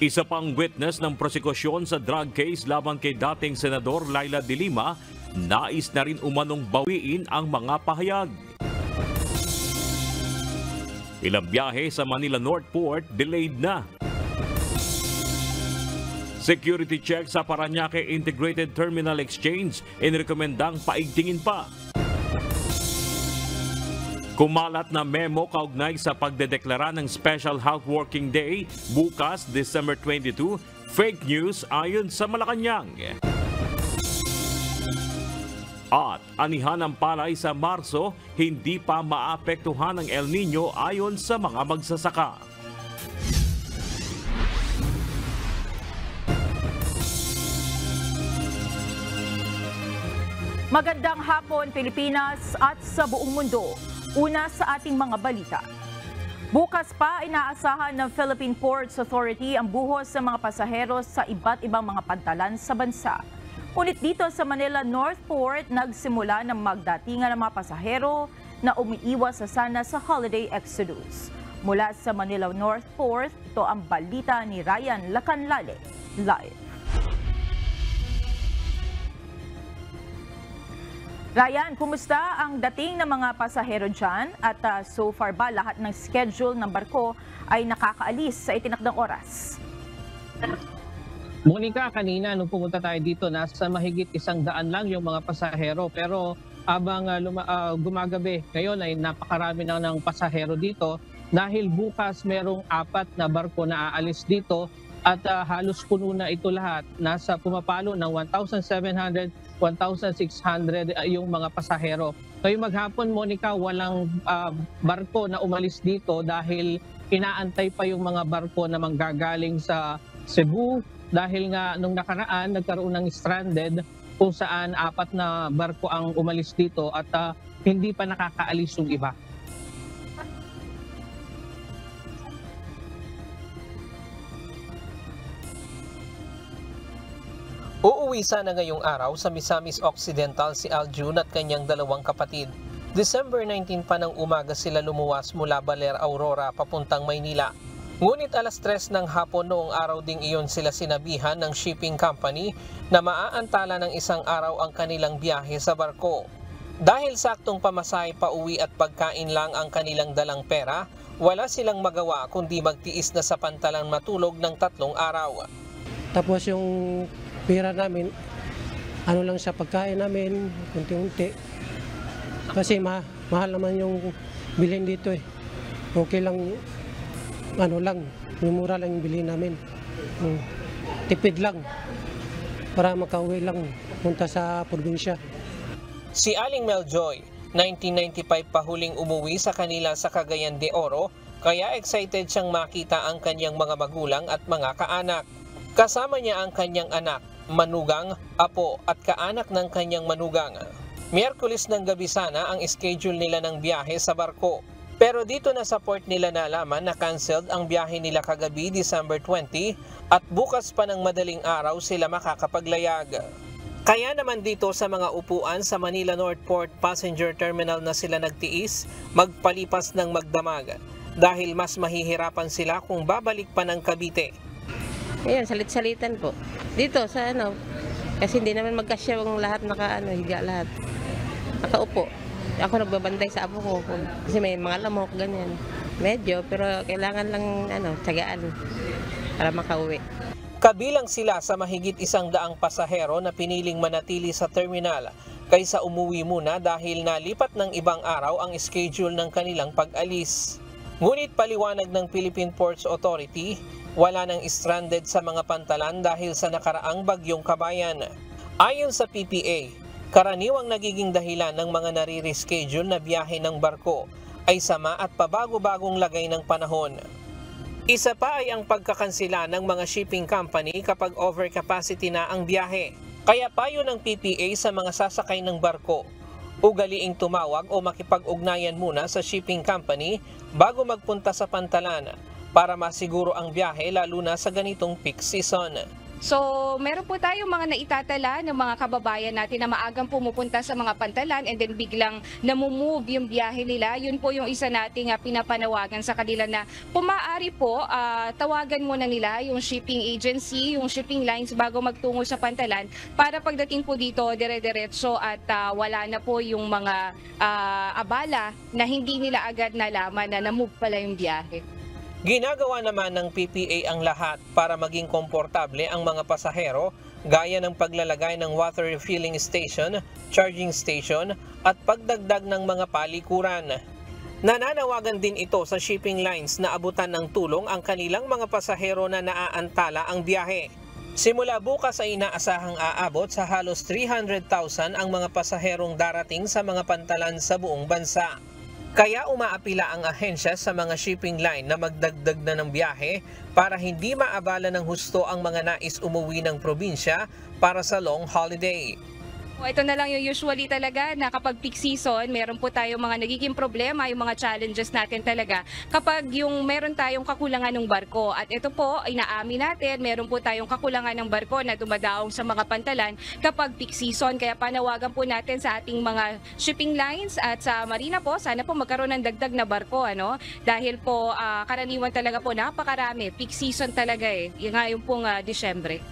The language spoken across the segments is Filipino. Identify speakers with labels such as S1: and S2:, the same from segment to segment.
S1: Isa pang witness ng prosekusyon sa drug case laban kay dating Senador Laila De Lima, nais na rin umanong bawiin ang mga pahayag. Ilang biyahe sa Manila North Port delayed na. Security check sa Parañaque Integrated Terminal Exchange inirekomendang paigtingin pa. Kumalat na memo kaugnay sa pagdedeklara ng Special Health Working Day bukas December 22, fake news ayon sa Malacanang. At anihan ng palay sa Marso, hindi pa maapektuhan ng El Nino ayon sa mga magsasaka.
S2: Magandang hapon Pilipinas at sa buong mundo. Una sa ating mga balita. Bukas pa inaasahan ng Philippine Ports Authority ang buhos sa mga pasahero sa iba't ibang mga pantalan sa bansa. Ngunit dito sa Manila North Port, nagsimula ng magdatingan ng mga pasahero na umiiwas sana sa holiday exodus. Mula sa Manila North Port, ito ang balita ni Ryan Lacanlale, live. Ryan, kumusta ang dating ng mga pasahero dyan? At so far ba lahat ng schedule ng barko ay nakakaalis sa itinakdang oras?
S3: Monica, kanina nung pumunta tayo dito, nasa mahigit 100 lang yung mga pasahero. Pero habang gumagabi, ngayon ay napakarami na ng pasahero dito dahil bukas merong 4 na barko na aalis dito at halos puno na ito lahat. Nasa pumapalo ng 1,700 1,600 yung mga pasahero. Ngayong maghapon, Monica, walang barko na umalis dito dahil inaantay pa yung mga barko na manggagaling sa Cebu dahil nga nung nakaraan nagkaroon ng stranded kung saan 4 na barko ang umalis dito at hindi pa nakakaalis yung iba.
S4: Uuwi sana ngayong araw sa Misamis Occidental si Aljun at kanyang 2 kapatid. December 19 pa ng umaga sila lumuwas mula Baler Aurora papuntang Maynila. Ngunit alas 3 ng hapon noong araw ding iyon sila sinabihan ng shipping company na maaantala ng isang araw ang kanilang biyahe sa barko. Dahil saktong pamasahe pa uwi at pagkain lang ang kanilang dalang pera, wala silang magawa kundi magtiis na sa pantalang matulog ng 3 araw.
S5: Tapos yung pera namin, ano lang sa pagkain namin, unti-unti. Kasi mahal naman yung bilhin dito eh. Okay lang, ano lang, mura lang yung bilhin namin. Tipid lang, para makauwi lang, punta sa probinsya.
S4: Si Aling Meljoy, 1995 pa huling umuwi sa kanila sa Cagayan de Oro, kaya excited siyang makita ang kanyang mga magulang at mga kaanak. Kasama niya ang kanyang anak, manugang, apo at kaanak ng kanyang manugang. Miyerkules ng gabi sana ang schedule nila ng biyahe sa barko. Pero dito na sa port nila nalaman na cancelled ang biyahe nila kagabi December 20 at bukas pa ng madaling araw sila makakapaglayag. Kaya naman dito sa mga upuan sa Manila North Port Passenger Terminal na sila nagtiis, magpalipas ng magdamag dahil mas mahihirapan sila kung babalik pa ng Cavite.
S6: Ayan, salit-salitan po. Dito sa kasi hindi naman magkasya ang lahat higa lahat. Nakaupo. Ako nagbabantay sa apo ko kasi may mga lamok, ganyan. Medyo, pero kailangan lang tiyagaan para makauwi.
S4: Kabilang sila sa mahigit 100 pasahero na piniling manatili sa terminal kaysa umuwi muna dahil nalipat ng ibang araw ang schedule ng kanilang pag-alis. Ngunit paliwanag ng Philippine Ports Authority, wala nang stranded sa mga pantalan dahil sa nakaraang bagyong Kabayan. Ayon sa PPA, karaniwang nagiging dahilan ng mga nare-reschedule na biyahe ng barko ay sama at pabago-bagong lagay ng panahon. Isa pa ay ang pagkakansela ng mga shipping company kapag overcapacity na ang biyahe. Kaya payo ng PPA sa mga sasakay ng barko, ugaliing tumawag o makipag-ugnayan muna sa shipping company bago magpunta sa pantalan para masiguro ang biyahe lalo na sa ganitong peak season.
S7: So, meron po tayong mga naitatala ng mga kababayan natin na maagang pumupunta sa mga pantalan and then biglang namumove yung biyahe nila. Yun po yung isa nating pinapanawagan sa kanila na pumaari po, tawagan muna nila yung shipping agency, yung shipping lines bago magtungo sa pantalan para pagdating po dito dire-diretso at wala na po yung mga abala na hindi nila agad nalaman na namove pala yung biyahe.
S4: Ginagawa naman ng PPA ang lahat para maging komportable ang mga pasahero gaya ng paglalagay ng water refilling station, charging station at pagdagdag ng mga palikuran. Nananawagan din ito sa shipping lines na abutan ng tulong ang kanilang mga pasahero na naaantala ang biyahe. Simula bukas ay inaasahang aabot sa halos 300,000 ang mga pasaherong darating sa mga pantalan sa buong bansa. Kaya umaapila ang ahensya sa mga shipping line na magdagdag na ng biyahe para hindi maabala ng husto ang mga nais umuwi ng probinsya para sa long holiday.
S7: Ito na lang yung usually talaga na kapag peak season, meron po tayong mga nagiging problema, yung mga challenges natin talaga kapag yung meron tayong kakulangan ng barko. At ito po, inaamin natin, meron po tayong kakulangan ng barko na dumadaong sa mga pantalan kapag peak season. Kaya panawagan po natin sa ating mga shipping lines at sa marina po, sana po magkaroon ng dagdag na barko. Dahil po karaniwan talaga po napakarami, peak season talaga yung ngayong pong Disyembre.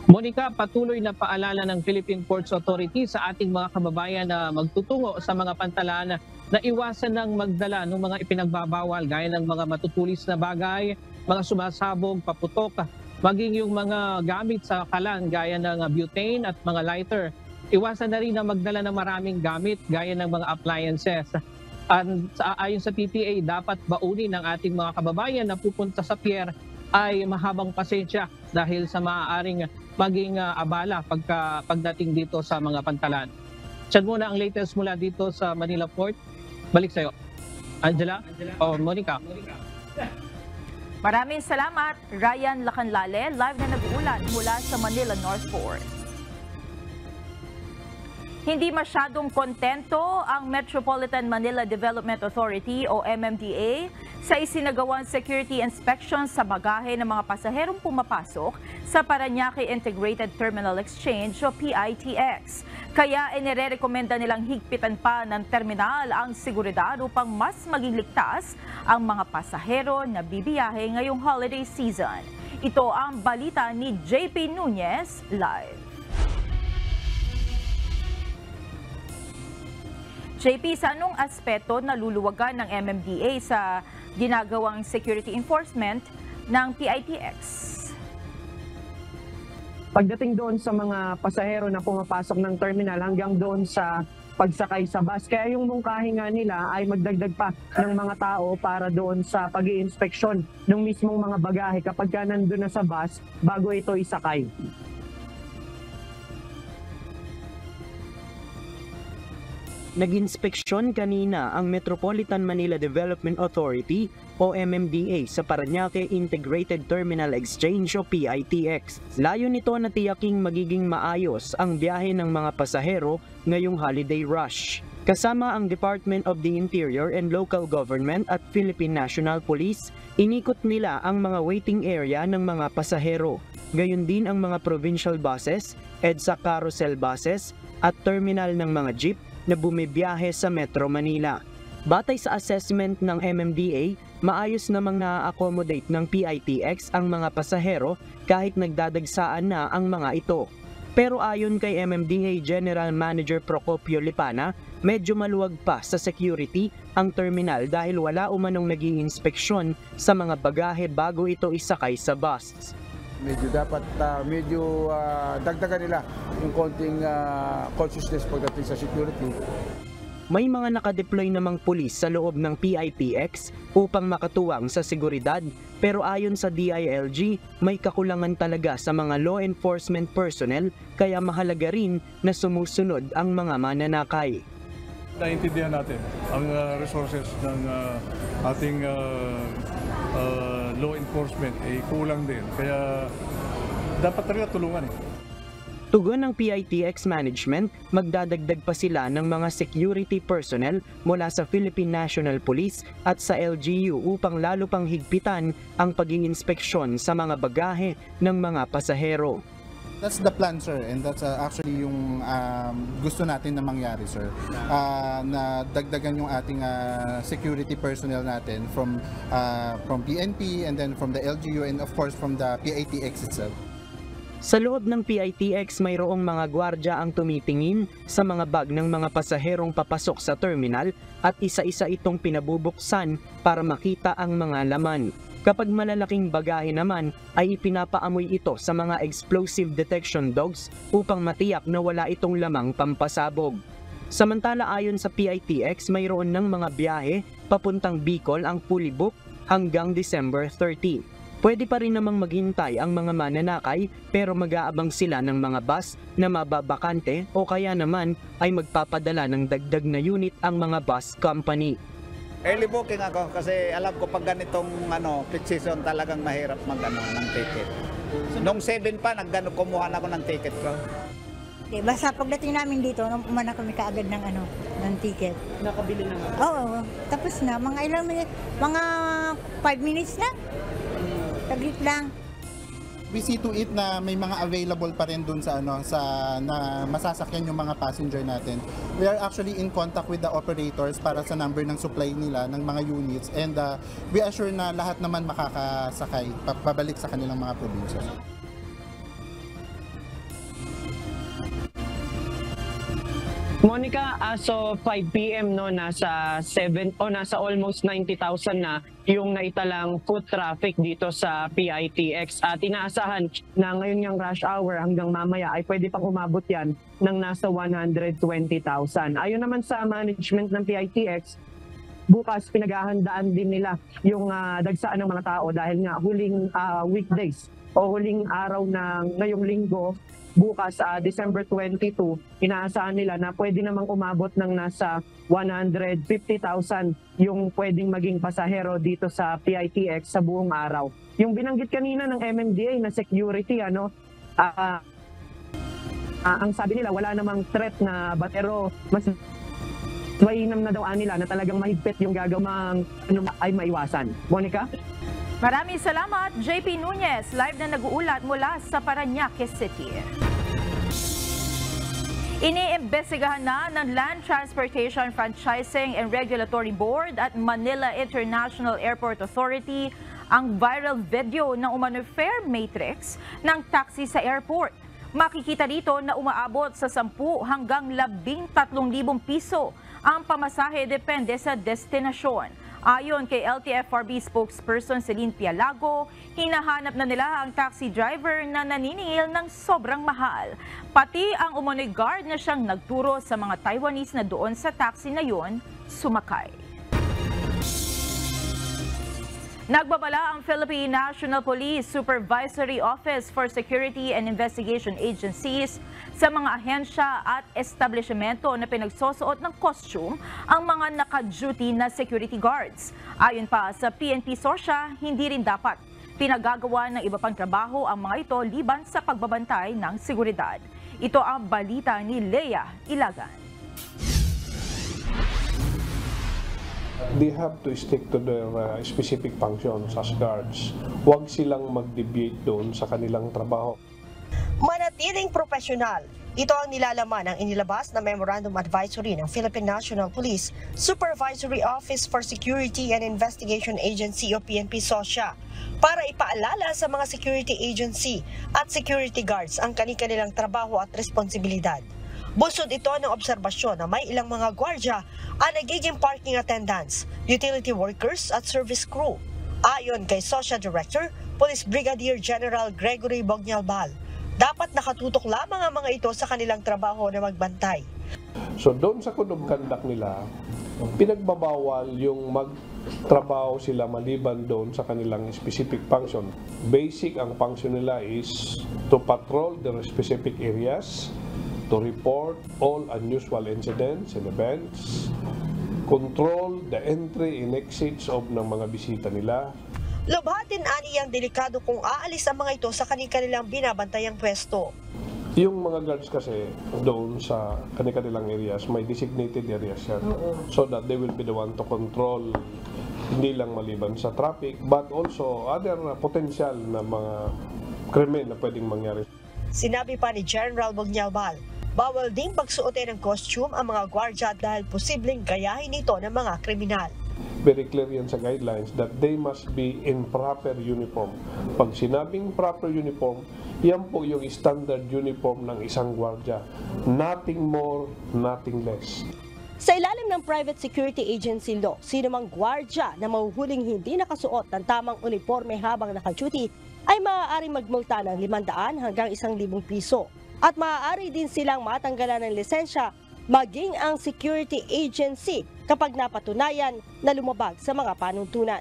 S3: Monica, patuloy na paalala ng Philippine Ports Authority sa ating mga kababayan na magtutungo sa mga pantalan na iwasan ng magdala ng mga ipinagbabawal gaya ng mga matutulis na bagay, mga sumasabog, paputok, maging yung mga gamit sa kalan gaya ng butane at mga lighter. Iwasan na rin na magdala ng maraming gamit gaya ng mga appliances. Ayon sa PPA, dapat baunin ng ating mga kababayan na pupunta sa pier ay mahabang pasensya dahil sa maaaring maging abala pagdating dito sa mga pantalan. Siyan muna ang latest mula dito sa Manila Port. Balik sa'yo. Angela o Monica.
S2: Maraming salamat, Ryan Lacanlale, live na nag-uulat mula sa Manila North Port. Hindi masyadong kontento ang Metropolitan Manila Development Authority o MMDA sa isinagawang security inspection sa bagahe ng mga pasaherong pumapasok sa Parañaque Integrated Terminal Exchange o PITX. Kaya inirekomenda nilang higpitan pa ng terminal ang seguridad upang mas maging ligtas ang mga pasahero na bibiyahe ngayong holiday season. Ito ang balita ni JP Nunez live. JP, sa anong aspeto naluluwagan ng MMDA sa ginagawang security enforcement ng PITX?
S8: Pagdating doon sa mga pasahero na pumapasok ng terminal hanggang doon sa pagsakay sa bus. Kaya yung mungkahi nga nila ay magdagdag pa ng mga tao para doon sa pag-i-inspeksyon ng mismong mga bagahe kapag ka nandun na sa bus bago ito isakay.
S9: Nag-inspeksyon kanina ang Metropolitan Manila Development Authority o MMDA sa Parañaque Integrated Terminal Exchange o PITX. Layo nito na tiyaking magiging maayos ang biyahe ng mga pasahero ngayong holiday rush. Kasama ang Department of the Interior and Local Government at Philippine National Police, inikot nila ang mga waiting area ng mga pasahero. Gayon din ang mga provincial buses, EDSA carousel buses at terminal ng mga jeep na bumibiyahe sa Metro Manila. Batay sa assessment ng MMDA, maayos namang na-accommodate ng PITX ang mga pasahero kahit nagdadagsaan na ang mga ito. Pero ayon kay MMDA General Manager Procopio Lipana, medyo maluwag pa sa security ang terminal dahil wala umanong nag-iinspeksyon sa mga bagahe bago ito isakay sa bus.
S10: Medyo dapat dagdagan nila yung konting consciousness pagdating sa security.
S9: May mga nakadeploy namang pulis sa loob ng PITX upang makatuwang sa seguridad, pero ayon sa DILG, may kakulangan talaga sa mga law enforcement personnel kaya mahalaga rin na sumusunod ang mga mananakay.
S11: Naintindihan natin ang resources ng ating law enforcement ay kulang din. Kaya dapat talaga tulungan.
S9: Tugon ng PITX management, magdadagdag pa sila ng mga security personnel mula sa Philippine National Police at sa LGU upang lalo pang higpitan ang pag-iinspeksyon sa mga bagahe ng mga pasahero.
S12: That's the plan, sir, and that's actually yung gusto natin na mangyari, sir. Na dagdagan yung ating security personnel natin from PNP and then from the LGU and of course from the PITX itself.
S9: Sa loob ng PITX, mayroong mga gwardya ang tumitingin sa mga bag ng mga pasaherong papasok sa terminal at isa-isa itong pinabubuksan para makita ang mga laman. Kapag malalaking bagahe naman, ay ipinapaamoy ito sa mga explosive detection dogs upang matiyak na wala itong lamang pampasabog. Samantala ayon sa PITX, mayroon ng mga biyahe papuntang Bicol ang fully booked hanggang December 30. Pwede pa rin namang maghintay ang mga mananakay pero mag-aabang sila ng mga bus na mababakante o kaya naman ay magpapadala ng dagdag na unit ang mga bus company.
S13: Early booking ako kasi alam ko pag ganitong peak season talagang mahirap ng ticket. Nung 7 pa, kumuha na ako ng ticket ko.
S14: Basta pagdating namin dito, umana kami kaagad ng ticket.
S9: Nakabili na nga?
S14: Oo, tapos na. Mga ilang minutes, mga 5 minutes na. Taglit lang.
S12: We see to it na may mga available pa rin dun sa na masasakyan yung mga passenger natin. We are actually in contact with the operators para sa number ng supply nila ng mga units and we assure na lahat naman makakasakay pabalik sa kanilang mga probinsya.
S8: Monica, as of 5 p.m. nasa almost 90,000 na yung naitalang foot traffic dito sa PITX at inaasahan na ngayon yung rush hour hanggang mamaya ay pwede pang umabot yan ng nasa 120,000. Ayon naman sa management ng PITX, bukas pinaghahandaan din nila yung dagsaan ng mga tao dahil nga huling weekdays o huling araw ng ngayong linggo. Bukas, December 22, inaasahan nila na pwede namang umabot ng nasa 150,000 yung pwedeng maging pasahero dito sa PITX sa buong araw. Yung binanggit kanina ng MMDA na security, ang sabi nila wala namang threat na batero, mas mainam na daw nila na talagang mahigpit yung gagawang ay maiwasan. Monica?
S2: Maraming salamat, JP Nunez, live na nag-uulat mula sa Parañaque City. Iniimbestigahan na ng Land Transportation Franchising and Regulatory Board at Manila International Airport Authority ang viral video ng umano'y fare matrix ng taxi sa airport. Makikita dito na umaabot sa 10 hanggang 13,000 piso ang pamasahe depende sa destinasyon. Ayon kay LTFRB spokesperson Celine Pialago, hinahanap na nila ang taxi driver na naniningil ng sobrang mahal. Pati ang umano'y guard na siyang nagturo sa mga Taiwanese na doon sa taxi na yon sumakay. Nagbabala ang Philippine National Police Supervisory Office for Security and Investigation Agencies sa mga ahensya at establishmento na pinagsusuot ng costume ang mga naka-duty na security guards. Ayon pa sa PNP SOSYA, hindi rin dapat pinagagawa ng iba pang trabaho ang mga ito liban sa pagbabantay ng seguridad. Ito ang balita ni Leia Ilagan.
S15: They have to stick to their specific functions as guards. Huwag silang mag-deviate doon sa kanilang trabaho.
S16: Manatiling profesional. Ito ang nilalaman ng inilabas na Memorandum Advisory ng Philippine National Police Supervisory Office for Security and Investigation Agency o PNP SOSYA para ipaalala sa mga security agency at security guards ang kanilang trabaho at responsibilidad. Busod ito ng obserbasyon na may ilang mga gwardya ang nagiging parking attendants, utility workers at service crew. Ayon kay SOSYA Director, Police Brigadier General Gregory Bognalbal, dapat nakatutok lamang ang mga ito sa kanilang trabaho na magbantay.
S15: So doon sa code of conduct nila, pinagbabawal yung magtrabaho sila maliban doon sa kanilang specific function. Basic ang function nila is to patrol their specific areas, to report all unusual incidents and events, control the entry and exits of ng mga bisita nila.
S16: Lubhatin ani ang delikado kung aalis ang mga ito sa kanilang binabantayang pwesto.
S15: Yung mga guards kasi doon sa kanilang areas, may designated areas yan. So that they will be the one to control hindi lang maliban sa traffic but also other potential na mga krimen na pwedeng mangyari.
S16: Sinabi pa ni General Bognalbal, bawal ding pagsuotin ng costume ang mga gwardya dahil posibleng gayahin ito ng mga kriminal.
S15: Very clear yan sa guidelines that they must be in proper uniform. Pag sinabing proper uniform, yan po yung standard uniform ng isang gwardya. Nothing more, nothing less.
S16: Sa ilalim ng Private Security Agency Law, sino mang gwardya na mahuhuling hindi nakasuot ng tamang uniforme habang naka-duty ay maaaring magmulta ng 500 hanggang 1,000 piso. At maaari din silang matanggalan ng lisensya maging ang security agency kapag napatunayan na lumabag sa mga panuntunan.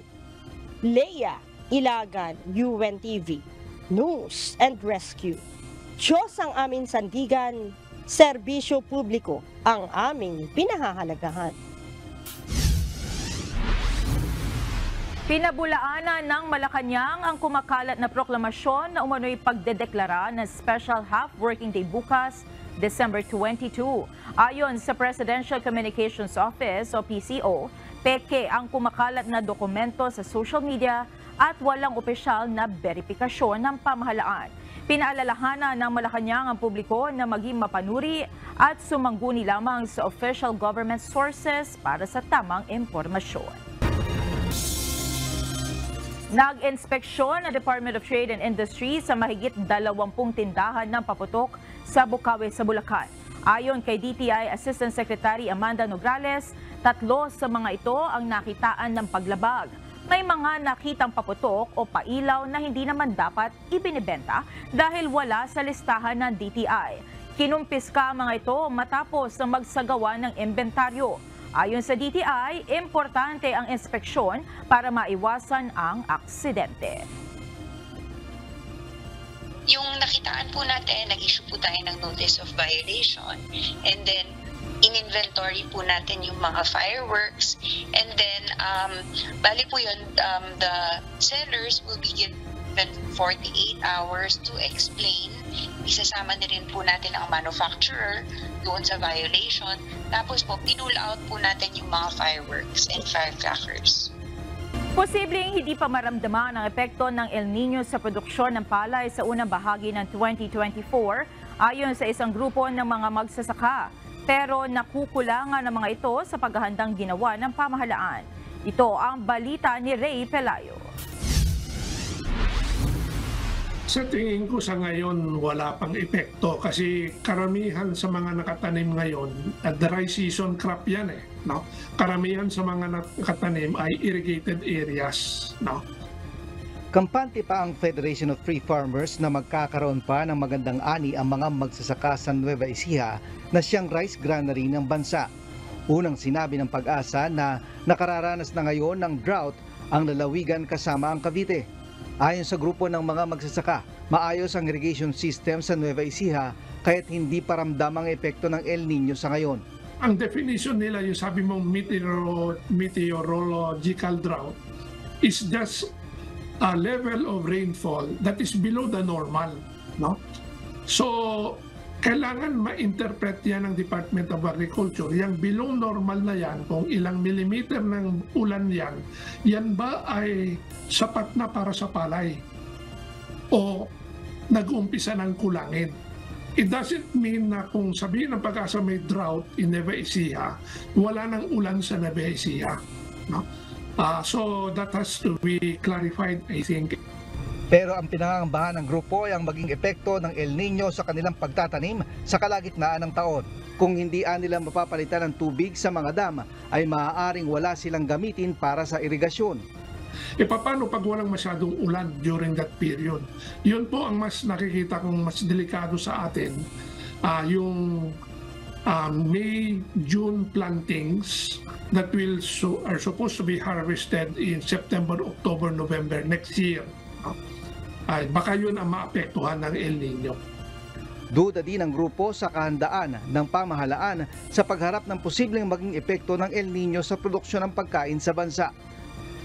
S16: Leia Ilagan, UNTV, News and Rescue. Diyos ang aming sandigan, serbisyo publiko ang aming pinahahalagahan.
S2: Pinabulaanan ng Malacanang ang kumakalat na proklamasyon na umano'y pagdedeklara ng Special Half Working Day bukas, December 22. Ayon sa Presidential Communications Office o PCO, peke ang kumakalat na dokumento sa social media at walang opisyal na beripikasyon ng pamahalaan. Pinaalalahanan ng Malacanang ang publiko na maging mapanuri at sumangguni lamang sa official government sources para sa tamang impormasyon. Nag-inspeksyon ang Department of Trade and Industry sa mahigit 20 tindahan ng paputok sa Bukawi sa Bulacan. Ayon kay DTI Assistant Secretary Amanda Nograles, 3 sa mga ito ang nakitaan ng paglabag. May mga nakitang paputok o pailaw na hindi naman dapat ibinibenta dahil wala sa listahan ng DTI. Kinumpiska ang mga ito matapos na magsagawa ng inventaryo. Ayon sa DTI, importante ang inspeksyon para maiwasan ang aksidente.
S17: Yung nakitaan po natin, nag-issue po tayo ng notice of violation, and then in-inventory po natin yung mga fireworks, and then bali po yun, the sellers will be given 48 hours to explain. Isasama na rin po natin ang manufacturer doon sa violation. Tapos po, pinul out po natin yung mga fireworks and firecrackers.
S2: Posibleng hindi pa maramdaman ang epekto ng El Niño sa produksyon ng palay sa unang bahagi ng 2024 ayon sa isang grupo ng mga magsasaka. Pero nakukulangan ang mga ito sa paghahandang ginawa ng pamahalaan. Ito ang balita ni Ray Pelayo.
S18: Sa tingin ko sa ngayon wala pang epekto kasi karamihan sa mga nakatanim ngayon, dry season crop yan no? Karamihan sa mga nakatanim ay irrigated areas, no?
S19: Kampante pa ang Federation of Free Farmers na magkakaroon pa ng magandang ani ang mga magsasaka sa Nueva Ecija na siyang rice granary ng bansa. Unang sinabi ng Pag-asa na nakararanas na ngayon ng drought ang lalawigan kasama ang Cavite. Ayon sa grupo ng mga magsasaka, maayos ang irrigation system sa Nueva Ecija kaya't hindi pa ramdam ang epekto ng El Niño sa ngayon.
S18: Ang definition nila, yung sabi mong meteorological drought, is just a level of rainfall that is below the normal, no? So, kailangan ma-interpret yan ng Department of Agriculture. Yung below normal na yan, kung ilang millimeter ng ulan yan, yan ba ay sapat na para sa palay? O nag-uumpisa ng kulangin? It doesn't mean na kung sabihin ng Pag-asa may drought in Nueva Ecija, wala nang ulan sa Nueva Ecija. No? So that has to be clarified, I think.
S19: Pero ang pinangangambahan ng grupo ay ang maging epekto ng El Niño sa kanilang pagtatanim sa kalagitnaan ng taon. Kung hindi nila mapapalitan ng tubig sa mga dam, ay maaaring wala silang gamitin para sa irigasyon.
S18: E paano pag walang masyadong ulan during that period? Yun po ang mas nakikita kong mas delikado sa atin. Yung May, June plantings that are supposed to be harvested in September, October, November next year. Ay baka yun ang maapektuhan ng El Niño.
S19: Duda din ang grupo sa kahandaan ng pamahalaan sa pagharap ng posibleng maging epekto ng El Niño sa produksyon ng pagkain sa bansa.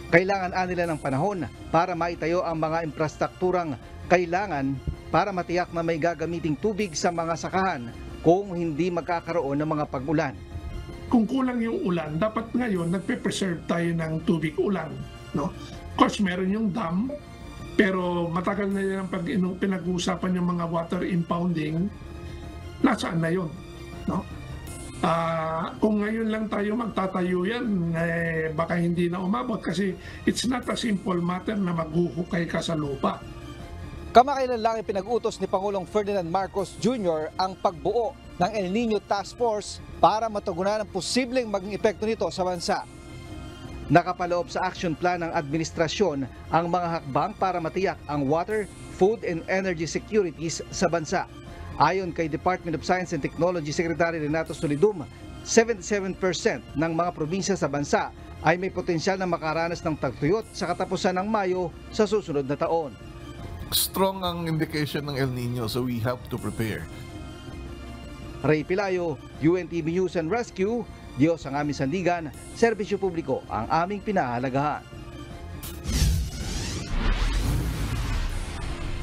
S19: Kailangan nila ng panahon para maitayo ang mga infrastrukturang kailangan para matiyak na may gagamiting tubig sa mga sakahan kung hindi magkakaroon ng mga pag-ulan.
S18: Kung kulang yung ulan, dapat ngayon nagpe-preserve tayo ng tubig ulan. No? Of course, meron yung dam, pero matagal na yan pag pinag-uusapan yung mga water impounding, nasaan na yun? No? Kung ngayon lang tayo magtatayo yan, baka hindi na umabot kasi it's not a simple matter na maghuhukay ka sa lupa.
S19: Kamakailan lang pinag-utos ni Pangulong Ferdinand Marcos Jr. ang pagbuo ng El Nino Task Force para matugunan ang posibleng maging epekto nito sa bansa. Nakapaloob sa action plan ng administrasyon ang mga hakbang para matiyak ang water, food and energy securities sa bansa. Ayon kay Department of Science and Technology Secretary Renato Solidum, 77% ng mga probinsya sa bansa ay may potensyal na makaranas ng tagtuyot sa katapusan ng Mayo sa susunod na taon.
S20: Strong ang indication ng El Nino, so we have to prepare.
S19: Ray Pilayo, UNTV News and Rescue, Diyos ang aming sandigan, serbisyo publiko ang aming pinahahalagahan.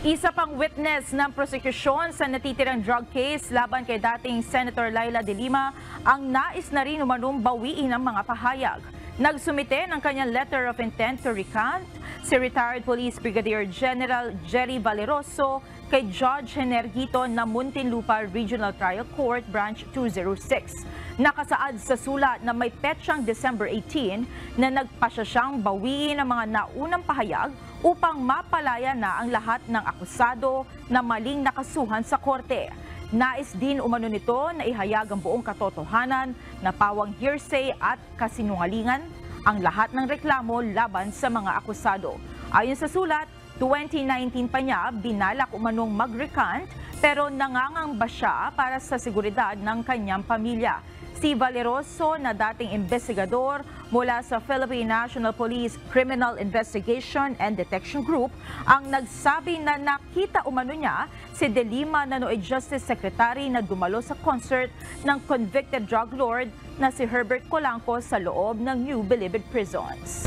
S2: Isa pang witness ng prosekusyon sa natitirang drug case laban kay dating Senator Laila De Lima ang nais na rin umanong bawiin ang mga pahayag. Nagsumite ng kanyang letter of intent to recant si retired Police Brigadier General Jerry Valeroso kay Judge Henergito ng Muntinlupa Regional Trial Court Branch 206. Nakasaad sa sulat na may petsang December 18 na nagpasya siyang bawiin ang mga naunang pahayag upang mapalaya na ang lahat ng akusado na maling nakasuhan sa korte. Nais din umano nito na ihayag ang buong katotohanan na pawang hearsay at kasinungalingan ang lahat ng reklamo laban sa mga akusado. Ayon sa sulat, 2019 pa niya binalak umanong mag-recant pero nangangamba siya para sa seguridad ng kanyang pamilya. Si Valeroso na dating investigador mula sa Philippine National Police Criminal Investigation and Detection Group ang nagsabi na nakita umano niya si De Lima na nooy Justice Secretary na dumalo sa concert ng convicted drug lord na si Herbert Colanco sa loob ng New Bilibid Prisons.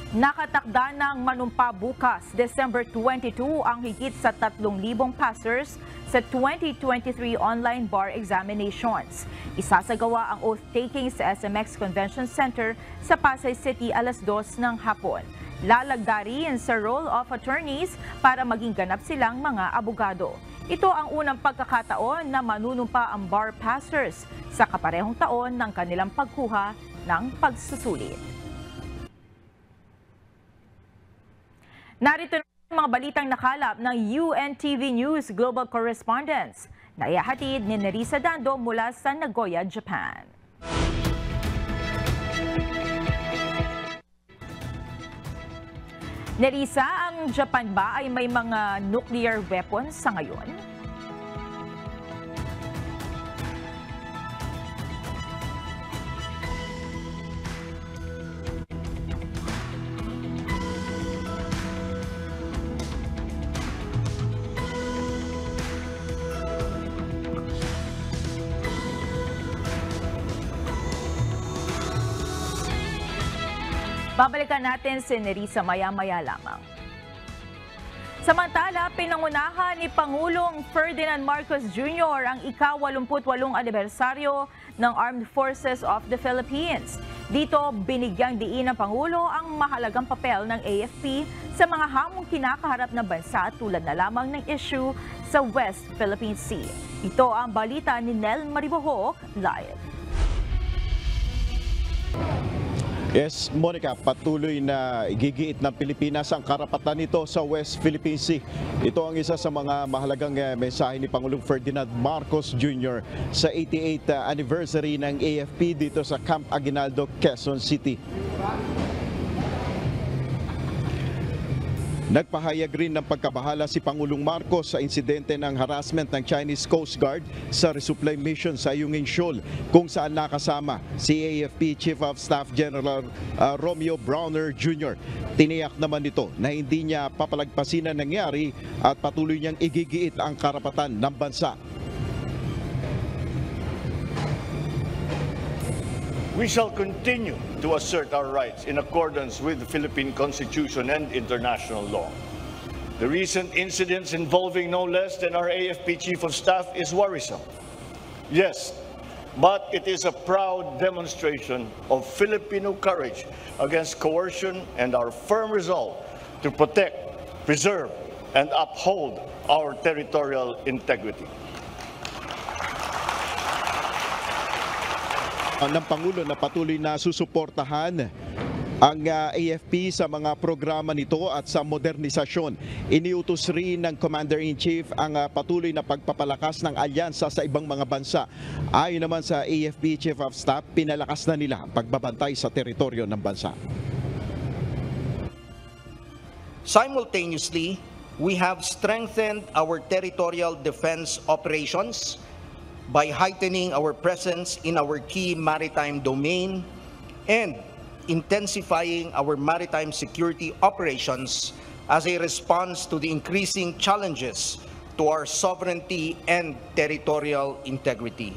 S2: Nakatakda ng manumpa bukas, December 22, ang higit sa 3,000 passers sa 2023 online bar examinations. Isasagawa ang oath-taking sa SMX Convention Center sa Pasay City alas 2 ng hapon. Lalagda rin sa role of attorneys para maging ganap silang mga abogado. Ito ang unang pagkakataon na manunumpa ang bar passers sa kaparehong taon ng kanilang pagkuha ng pagsusulit. Narito na ang mga balitang nakalap ng UNTV News Global Correspondents na ihahatid ni Nerissa Dando mula sa Nagoya, Japan. Nerissa, ang Japan ba ay may mga nuclear weapons sa ngayon? Babalikan natin si Nerissa maya-maya lamang. Samantala, pinangunahan ni Pangulong Ferdinand Marcos Jr. ang ika-88 anibersaryo ng Armed Forces of the Philippines. Dito, binigyang diin ng Pangulo ang mahalagang papel ng AFP sa mga hamong kinakaharap ng bansa tulad na lamang ng issue sa West Philippine Sea. Ito ang balita ni Nel Maribojoc live.
S21: Yes, Monica, patuloy na gigiit ng Pilipinas ang karapatan nito sa West Philippine Sea. Ito ang isa sa mga mahalagang mensahe ni Pangulong Ferdinand Marcos Jr. sa 88th anniversary ng AFP dito sa Camp Aguinaldo, Quezon City. Nagpahayag rin ng pagkabahala si Pangulong Marcos sa insidente ng harassment ng Chinese Coast Guard sa resupply mission sa Ayungin Shoal, kung saan nakasama si AFP Chief of Staff General Romeo Browner Jr. Tiniyak naman nito na hindi niya papalagpasin ang nangyari at patuloy niyang igigiit ang karapatan ng bansa.
S22: We shall continue to assert our rights in accordance with the Philippine Constitution and international law. The recent incidents involving no less than our AFP Chief of Staff is worrisome. Yes, but it is a proud demonstration of Filipino courage against coercion and our firm resolve to protect, preserve, and uphold our territorial integrity.
S21: Ng Pangulo na patuloy na susuportahan ang AFP sa mga programa nito at sa modernisasyon. Iniutos rin ng Commander-in-Chief ang patuloy na pagpapalakas ng alyansa sa ibang mga bansa. Ayon naman sa AFP Chief of Staff, pinalakas na nila ang pagbabantay sa teritoryo ng bansa.
S1: Simultaneously, we have strengthened our territorial defense operations by heightening our presence in our key maritime domain and intensifying our maritime security operations as a response to the increasing challenges to our sovereignty and territorial integrity.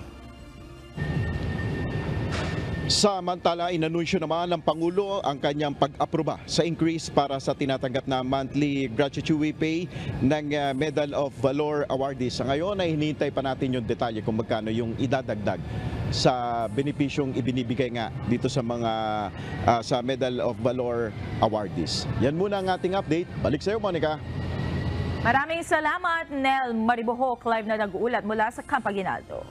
S21: Samantala, inanunsyo naman ng Pangulo ang kanyang pag-aproba sa increase para sa tinatanggap na monthly gratuity pay ng Medal of Valor awardees. Sa ngayon ay hinihintay pa natin yung detalye kung magkano yung idadagdag sa benepisyong ibinibigay nga dito sa mga sa Medal of Valor awardees. Yan muna ang ating update. Balik sa iyo, Monica.
S2: Maraming salamat, Nel Maribohok, live na nag-uulat mula sa Camp Aguinaldo.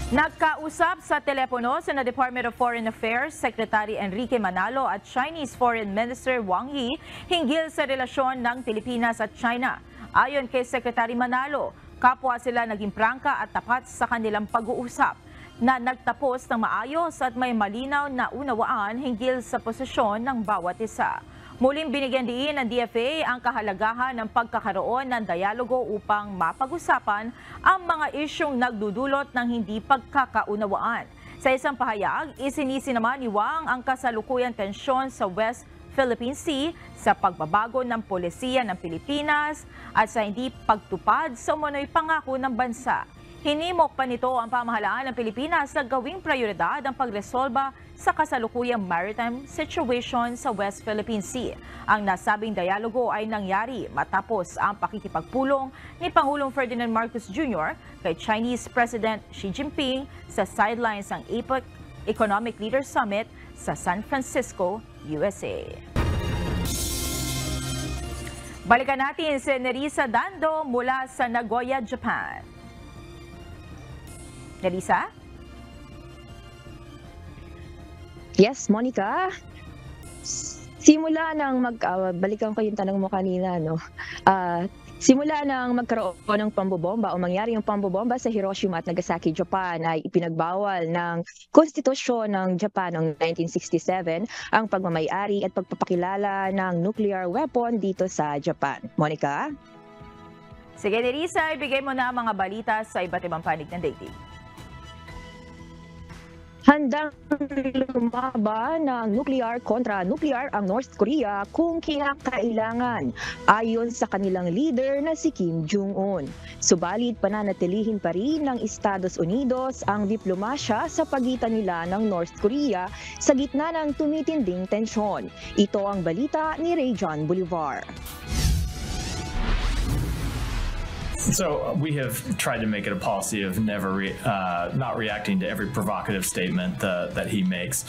S2: Nagkausap sa telepono sa Department of Foreign Affairs Secretary Enrique Manalo at Chinese Foreign Minister Wang Yi hinggil sa relasyon ng Pilipinas at China. Ayon kay Secretary Manalo, kapwa sila naging prangka at tapat sa kanilang pag-uusap na nagtapos ng maayos at may malinaw na unawaan hinggil sa posisyon ng bawat isa. Muling binigyan diin ng DFA ang kahalagahan ng pagkakaroon ng dialogo upang mapag-usapan ang mga isyong nagdudulot ng hindi pagkakaunawaan. Sa isang pahayag, isinisi naman ni Wang ang kasalukuyang tensyon sa West Philippine Sea sa pagbabago ng polisiya ng Pilipinas at sa hindi pagtupad sa umano'y pangako ng bansa. Hinimok pa nito ang pamahalaan ng Pilipinas na gawing prioridad ang pagresolba sa kasalukuyang maritime situation sa West Philippine Sea. Ang nasabing dialogo ay nangyari matapos ang pakikipagpulong ni Pangulong Ferdinand Marcos Jr. kay Chinese President Xi Jinping sa sidelines ng APEC Economic Leaders Summit sa San Francisco, USA. Balikan natin si Nerissa Dando mula sa Nagoya, Japan. Nerissa?
S5: Yes, Monica. Simula nang balikan ko yung tanong mo kanina, no? Simula nang magkaroon ng pambobomba o mangyari yung pambobomba sa Hiroshima at Nagasaki, Japan, ay ipinagbawal ng konstitusyon ng Japan noong 1967 ang pagmamay-ari at pagpapakilala ng nuclear weapon dito sa Japan. Monica?
S2: Sige, Nerissa, ibigay mo na ang mga balita sa iba't ibang panig ng daigdig.
S5: Handang lumaban ng nuclear kontra nuclear ang North Korea kung kinakailangan, ayon sa kanilang leader na si Kim Jong-un. Subalit pananatilihin pa rin ng Estados Unidos ang diplomasya sa pagitan nila ng North Korea sa gitna ng tumitinding tensyon. Ito ang balita ni Rayjon Bolivar.
S23: So we have tried to make it a policy of never not reacting to every provocative statement that he makes.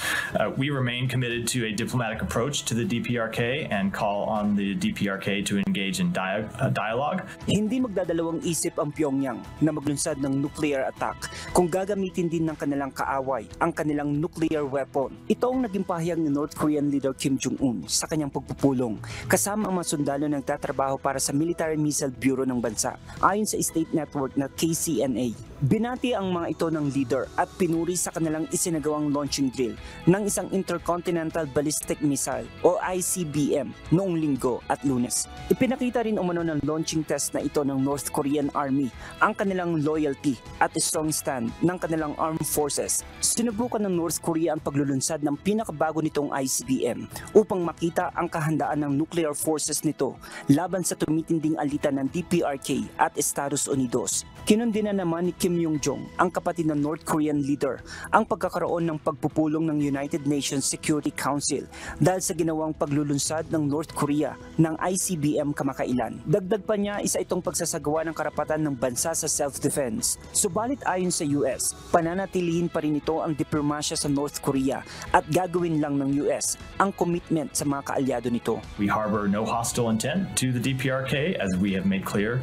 S23: We remain committed to a diplomatic approach to the DPRK and call on the DPRK to engage in dialogue.
S24: Hindi magdadalawang isip ang Pyongyang na maglunsad ng nuclear attack kung gagamitin din ng kanilang kaaway ang kanilang nuclear weapon. Ito ang naging pahayag ni North Korean leader Kim Jong-un sa kanyang pagpupulong kasama ang mga sundalo na nagtatrabaho para sa Military Missile Bureau ng bansa. Ayon sa state network na KCNA, binati ang mga ito ng leader at pinuri sa kanilang isinagawang launching drill ng isang Intercontinental Ballistic Missile o ICBM noong Linggo at Lunes. Ipinakita rin umano ng launching test na ito ng North Korean Army ang kanilang loyalty at strong stand ng kanilang armed forces. Sinubukan ng North Korea ang paglulunsad ng pinakabago nitong ICBM upang makita ang kahandaan ng nuclear forces nito laban sa tumitinding alitan ng DPRK at Estados Unidos. Kinundina naman ni Kim Kim Yong-jong, ang kapatid ng North Korean leader, ang pagkakaroon ng pagpupulong ng United Nations Security Council dahil sa ginawang paglulunsad ng North Korea ng ICBM kamakailan. Dagdag pa niya, isa itong pagsasagawa ng karapatan ng bansa sa self-defense. Subalit ayon sa US, pananatilihin pa rin ito ang diplomasya sa North Korea at gagawin lang ng US ang commitment sa mga kaalyado nito.
S23: We harbor no hostile intent to the DPRK, as we have made clear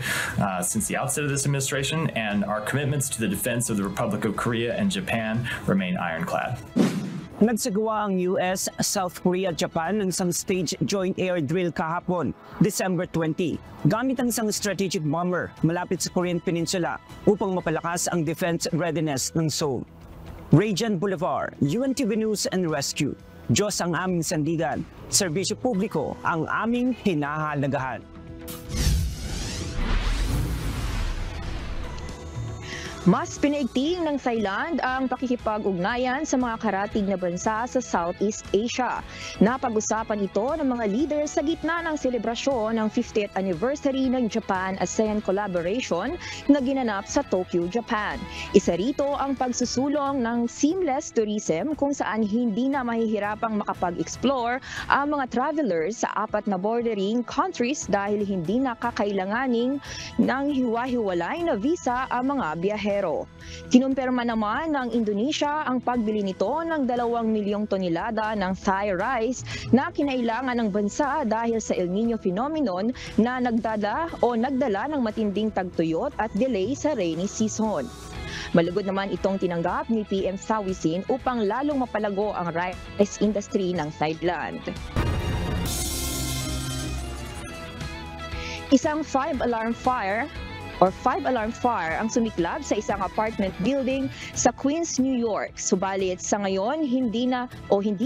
S23: since the outset of this administration, and our commitments to the defense of the Republic of Korea and Japan remain ironclad.
S3: Nagsagawa ang US, South Korea at Japan ng isang stage joint air drill kahapon, December 20, gamit ang isang strategic bomber malapit sa Korean Peninsula upang mapalakas ang defense readiness ng Seoul. Rajan Boulevard, UNTV News and Rescue. Diyos ang aming sandigan, serbisyo publiko ang aming hinahalagahan.
S5: Mas pinaigting ng Thailand ang pakikipag-ugnayan sa mga karatig na bansa sa Southeast Asia. Napag-usapan ito ng mga leader sa gitna ng selebrasyon ng 50th anniversary ng Japan-ASEAN collaboration na ginanap sa Tokyo, Japan. Isa rito ang pagsusulong ng seamless tourism kung saan hindi na mahihirapang makapag-explore ang mga travelers sa 4 na bordering countries dahil hindi na kakailanganing ng hiwa-hiwalay na visa ang mga biyahero. Kinumpirma naman ng Indonesia ang pagbili nito ng 2 milyong tonelada ng Thai rice na kinailangan ng bansa dahil sa El Niño phenomenon na nagdala ng matinding tagtuyot at delay sa rainy season. Malugod naman itong tinanggap ni PM Sawisin upang lalong mapalago ang rice industry ng Thailand. Isang 5-alarm fire ang sumiklab sa isang apartment building sa Queens, New York. Subalit sa ngayon, hindi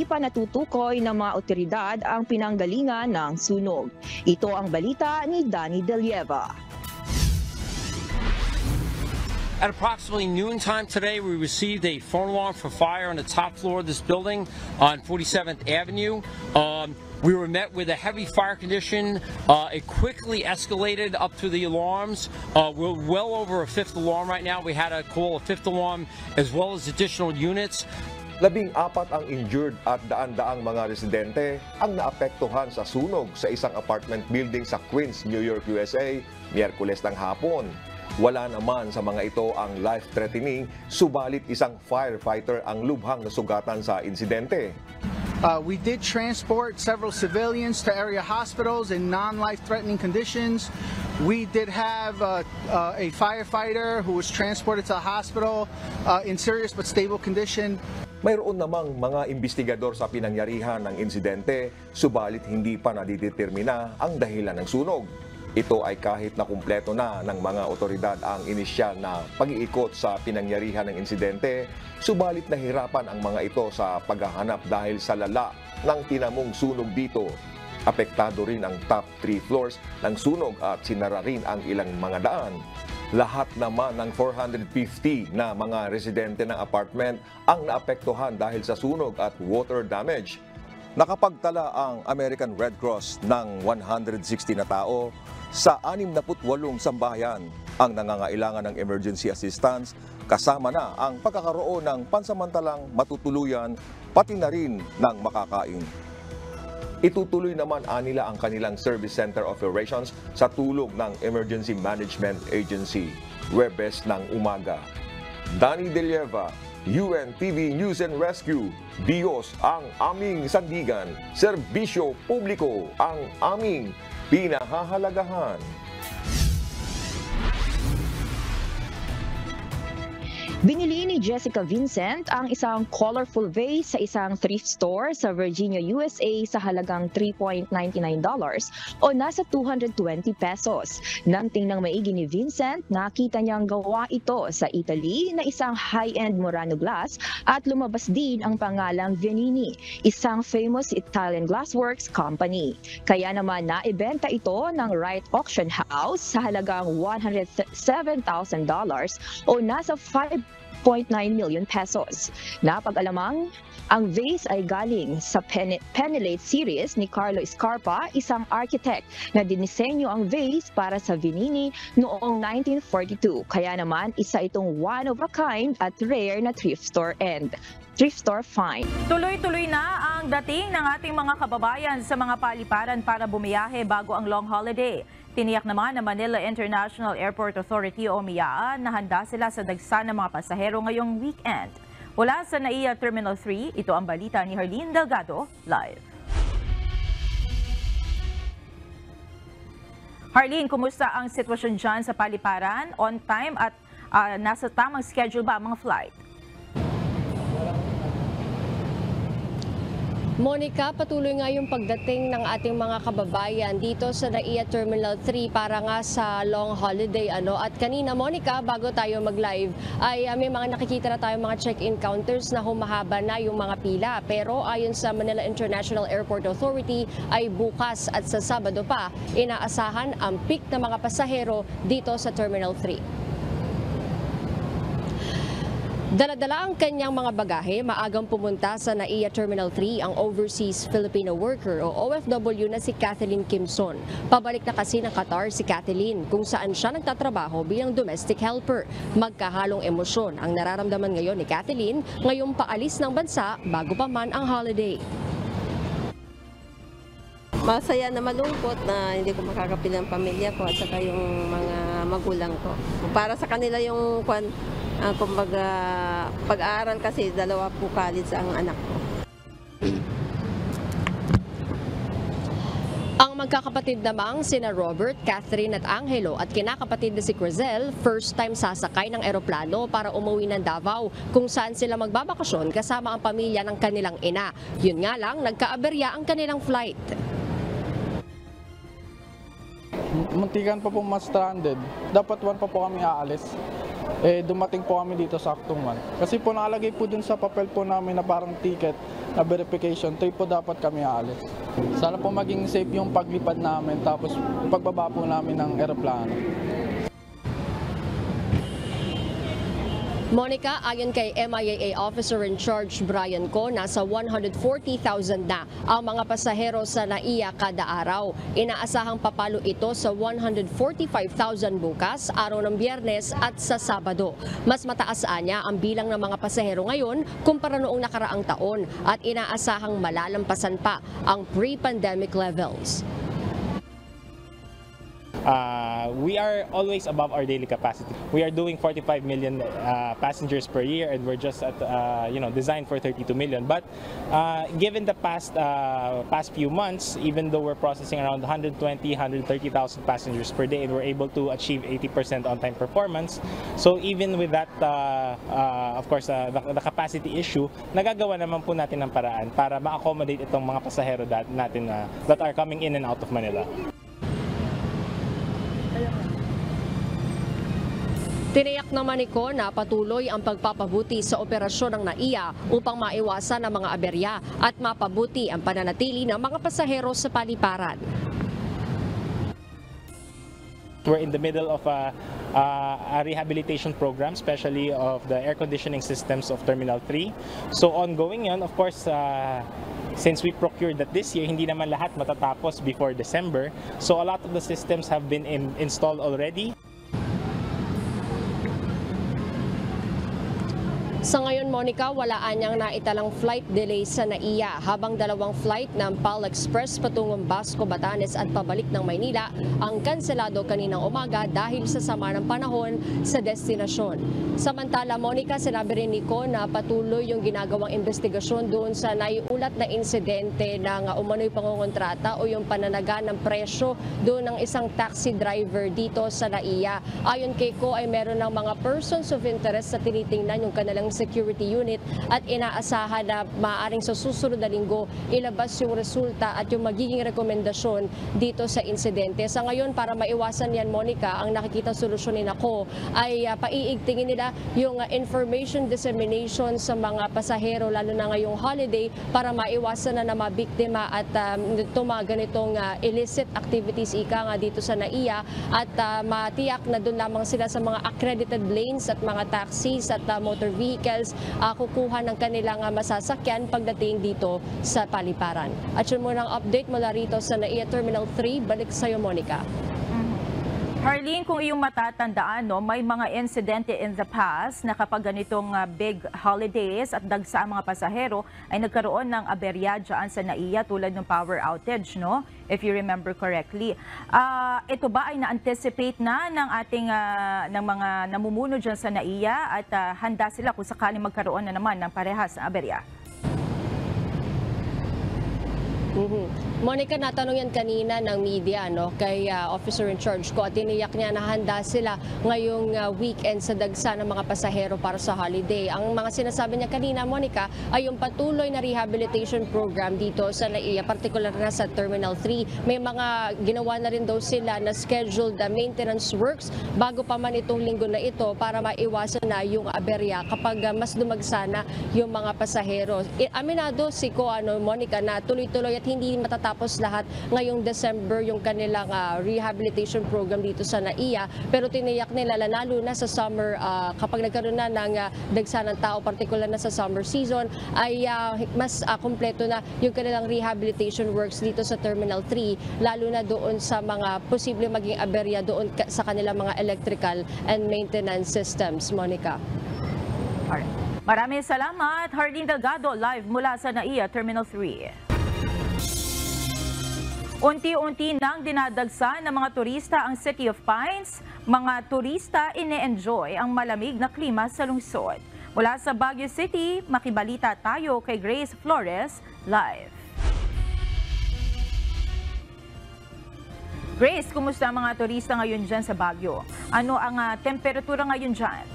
S5: pa natutukoy ng mga otoridad ang pinanggalingan ng sunog. Ito ang balita ni Danny Delieva.
S4: At approximately noontime today, we received a phone alarm for fire on the top floor of this building on 47th Avenue. We were met with a heavy fire condition. It quickly escalated up to the alarms. We're well over a 5th alarm right now. We had to call a 5th alarm as well as additional units.
S6: 14 ang injured at daan-daang mga residente ang naapektuhan sa sunog sa isang apartment building sa Queens, New York, USA, Miyerkules ng hapon. Wala naman sa mga ito ang life-threatening, subalit isang firefighter ang lubhang nasugatan sa insidente.
S7: We did transport several civilians to area hospitals in non-life-threatening conditions. We did have a firefighter who was transported to a hospital in serious but stable condition.
S6: Mayroon namang mga investigador sa pinangyarihan ng insidente, subalit hindi pa nadidetermina ang dahilan ng sunog. Ito ay kahit na kumpleto na ng mga otoridad ang inisyal na pag-iikot sa pinangyarihan ng insidente, subalit nahirapan ang mga ito sa paghahanap dahil sa lala ng tinamong sunog dito. Apektado rin ang top 3 floors ng sunog at sinara rin ang ilang mga daan. Lahat naman ng 450 na mga residente ng apartment ang naapektuhan dahil sa sunog at water damage. Nakapagtala ang American Red Cross ng 160 na tao sa 68 sambahayan ang nangangailangan ng emergency assistance, kasama na ang pagkakaroon ng pansamantalang matutuluyan pati na rin ng makakain. Itutuloy naman nila ang kanilang Service Center Operations sa tulong ng Emergency Management Agency, Huwebes ng umaga. Danny Delieva, UNTV News and Rescue. Diyos ang aming sandigan, serbisyo publiko ang aming pinahahalagahan.
S5: Binili ni Jessica Vincent ang isang colorful vase sa isang thrift store sa Virginia, USA sa halagang $3.99 o nasa 220 pesos. Nang tingnang maigi ni Vincent, nakita niyang gawa ito sa Italy na isang high-end Murano glass at lumabas din ang pangalang Venini, isang famous Italian glassworks company. Kaya naman naibenta ito ng Wright Auction House sa halagang $107,000 o nasa million pesos. Napag-alamang ang vase ay galing sa Penelate series ni Carlo Scarpa, isang architect na dinisenyo ang vase para sa Vinini noong 1942. Kaya naman isa itong one of a kind at rare na thrift store find.
S2: Tuloy-tuloy na ang dating ng ating mga kababayan sa mga paliparan para bumiyahe bago ang long holiday. Tiniyak naman ng Manila International Airport Authority o MIAA na handa sila sa dagsa ng mga pasahero ngayong weekend. Mula sa NAIA Terminal 3, ito ang balita ni Harleen Delgado, live. Harleen, kumusta ang sitwasyon dyan sa paliparan? On time at nasa tamang schedule ba ang mga flight?
S9: Monica, patuloy nga yung pagdating ng ating mga kababayan dito sa NAIA Terminal 3 para nga sa long holiday. At kanina, Monica, bago tayo mag-live, ay may mga nakikita na tayong mga check-in counters na humahaba na yung mga pila. Pero ayon sa Manila International Airport Authority, ay bukas at sa Sabado pa, inaasahan ang peak na mga pasahero dito sa Terminal 3. Dala-dala ang kanyang mga bagahe, maagang pumunta sa NAIA Terminal 3 ang overseas Filipino worker o OFW na si Kathleen Kimson. Pabalik na kasi ng Qatar si Kathleen kung saan siya nagtatrabaho bilang domestic helper. Magkahalong emosyon ang nararamdaman ngayon ni Kathleen ngayong paalis ng bansa bago pa man ang holiday.
S10: Masaya na malungkot na hindi ko makakapilang pamilya ko at saka yung mga magulang ko. Para sa kanila yung kumbaga pag-aaral kasi 2 po college ang anak ko.
S9: Ang magkakapatid namang sina Robert, Catherine at Angelo at kinakapatid na si Crizel, first time sasakay ng eroplano para umuwi ng Davao kung saan sila magbabakasyon kasama ang pamilya ng kanilang ina. Yun nga lang, nagkaaberya ang kanilang flight.
S11: Muntikan pa po ma-stranded. Dapat 1 pa po kami aalis. Dumating po kami dito sa aktong 1. Kasi po nakalagay po dun sa papel po namin na parang ticket na verification, 3 po dapat kami aalis. Sana po maging safe yung paglipad namin tapos pagbaba po namin ng eroplano.
S9: Monica, ayon kay MIAA Officer in Charge Brian Co, nasa 140,000 na ang mga pasahero sa NAIA kada araw. Inaasahang papalo ito sa 145,000 bukas, araw ng Biyernes at sa Sabado. Mas mataas anya ang bilang ng mga pasahero ngayon kumpara noong nakaraang taon at inaasahang malalampasan pa ang pre-pandemic levels.
S13: We are always above our daily capacity. We are doing 45 million passengers per year, and we're just at designed for 32 million. But given the past few months, even though we're processing around 130,000 passengers per day, and we're able to achieve 80% on-time performance, so even with that, of course, the capacity issue, nagagawa naman po natin ng paraan para ma-accommodate itong mga pasahero natin that are coming in and out of Manila.
S9: Tiniyak naman ni Co na patuloy ang pagpapabuti sa operasyon ng NAIA upang maiwasan ang mga aberya at mapabuti ang pananatili ng mga pasahero sa paliparan.
S13: We're in the middle of a rehabilitation program, especially of the air conditioning systems of Terminal 3. So ongoing yun, of course, since we procured that this year, hindi naman lahat matatapos before December. So a lot of the systems have been installed already.
S9: Sa ngayon, Monica, wala anyang naitalang flight delay sa NAIA habang 2 flight ng PAL Express patungong Basco, Batanes at pabalik ng Maynila ang kanselado kaninang umaga dahil sa sama ng panahon sa destinasyon. Samantala, Monica, sinabi rin ni Co na patuloy yung ginagawang investigasyon doon sa naiulat na insidente ng umano'y pangungontrata o yung pananaga ng presyo doon ng isang taxi driver dito sa NAIA. Ayon kay Co ay meron ng mga persons of interest sa tinitingnan yung kanilang security security unit at inaasahan na maaaring sa susunod na linggo ilabas yung resulta at yung magiging rekomendasyon dito sa insidente. Sa ngayon, para maiwasan yan, Monica, ang nakikita solusyonin ako ay paiigtingin nila yung information dissemination sa mga pasahero, lalo na ngayong holiday, para maiwasan na mabiktima at itong mga ganitong illicit activities ika nga dito sa NAIA at matiyak na doon lamang sila sa mga accredited lanes at mga taxis at motor vehicles kukuha ng kanilang masasakyan pagdating dito sa paliparan. At yun muna ang update mula rito sa NAIA Terminal 3. Balik sa iyo, Monica.
S2: Harleen, kung iyong matatandaan, may mga insidente in the past na kapag ganitong big holidays at dagsa ang mga pasahero ay nagkaroon ng aberya dyan sa NAIA tulad ng power outage, no? If you remember correctly. Ito ba ay na-anticipate na ng ating ng mga namumuno dyan sa NAIA at handa sila kung sakaling magkaroon na naman ng parehas na aberya?
S9: Monica, natanong yan kanina ng media kay officer in charge ko at tiniyak niya na handa sila ngayong weekend sa dagsa ng mga pasahero para sa holiday. Ang mga sinasabi niya kanina, Monica, ay yung patuloy na rehabilitation program dito sa NAIA, particular na sa Terminal 3. May mga ginawa na rin daw sila na scheduled maintenance works bago pa man itong linggo na ito para maiwasan na yung aberya kapag mas dumagsa na yung mga pasahero. Aminado si Monica, na tuloy-tuloy at hindi matatapos lahat ngayong December yung kanilang rehabilitation program dito sa NAIA, pero tiniyak nila lalo na sa summer kapag nagkaroon na ng dagsa ng tao, particular na sa summer season, ay mas kumpleto na yung kanilang rehabilitation works dito sa Terminal 3, lalo na doon sa mga posible maging aberya doon sa kanilang mga electrical and maintenance systems. Monica.
S2: Alright. Maraming salamat, Harleen Delgado, live mula sa NAIA Terminal 3. Unti-unti nang dinadagsa ng mga turista ang City of Pines, mga turista ine-enjoy ang malamig na klima sa lungsod. Mula sa Baguio City, makibalita tayo kay Grace Flores, live. Grace, kumusta ang mga turista ngayon dyan sa Baguio? Ano ang temperatura ngayon dyan?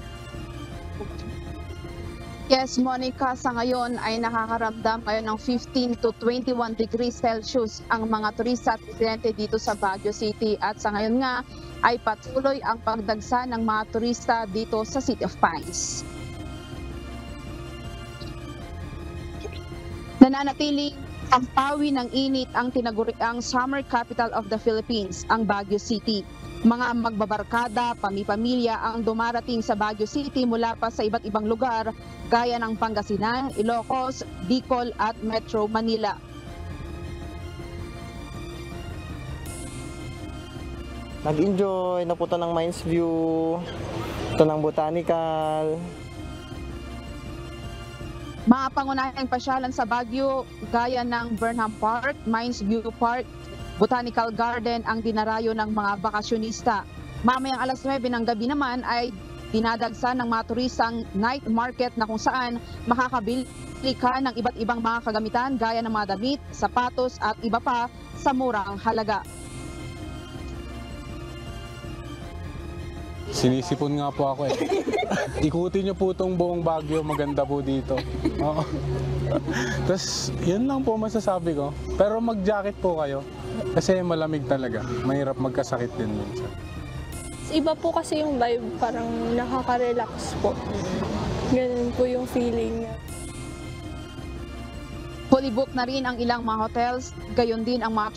S8: Yes, Monica, sa ngayon ay nakakaramdam ngayon ng 15 to 21 degrees Celsius ang mga turista at residente dito sa Baguio City. At sa ngayon nga ay patuloy ang pagdagsa ng mga turista dito sa City of Pines. Nananatiling ampawi ng init ang tinaguriang summer capital of the Philippines, ang Baguio City. Mga magbabarkada, pamilya ang dumarating sa Baguio City mula pa sa iba't ibang lugar gaya ng Pangasinan, Ilocos, Bicol at Metro Manila.
S12: Nag-enjoy, napunta ng Mines View, ito ng Botanical.
S8: Mga pangunahing pasyalan sa Baguio gaya ng Burnham Park, Mines View Park, Botanical Garden ang dinarayo ng mga bakasyonista. Mamayang alas 9 ng gabi naman ay dinadagsa ng mga turistang night market na kung saan makakabili ka ng iba't ibang mga kagamitan gaya ng mga damit, sapatos at iba pa sa murang halaga.
S14: Sinisipon nga po ako Ikutin niyo po itong buong Baguio, maganda po dito. Oo. Tapos, yun lang po masasabi ko. Pero mag-jacket po kayo. Kasi malamig talaga. Mahirap magkasakit din minsan.
S15: Iba po kasi yung vibe, parang nakaka-relax po. Ganun po yung feeling niya.
S8: Fully booked na rin ang ilang mga hotels, gayon din ang mga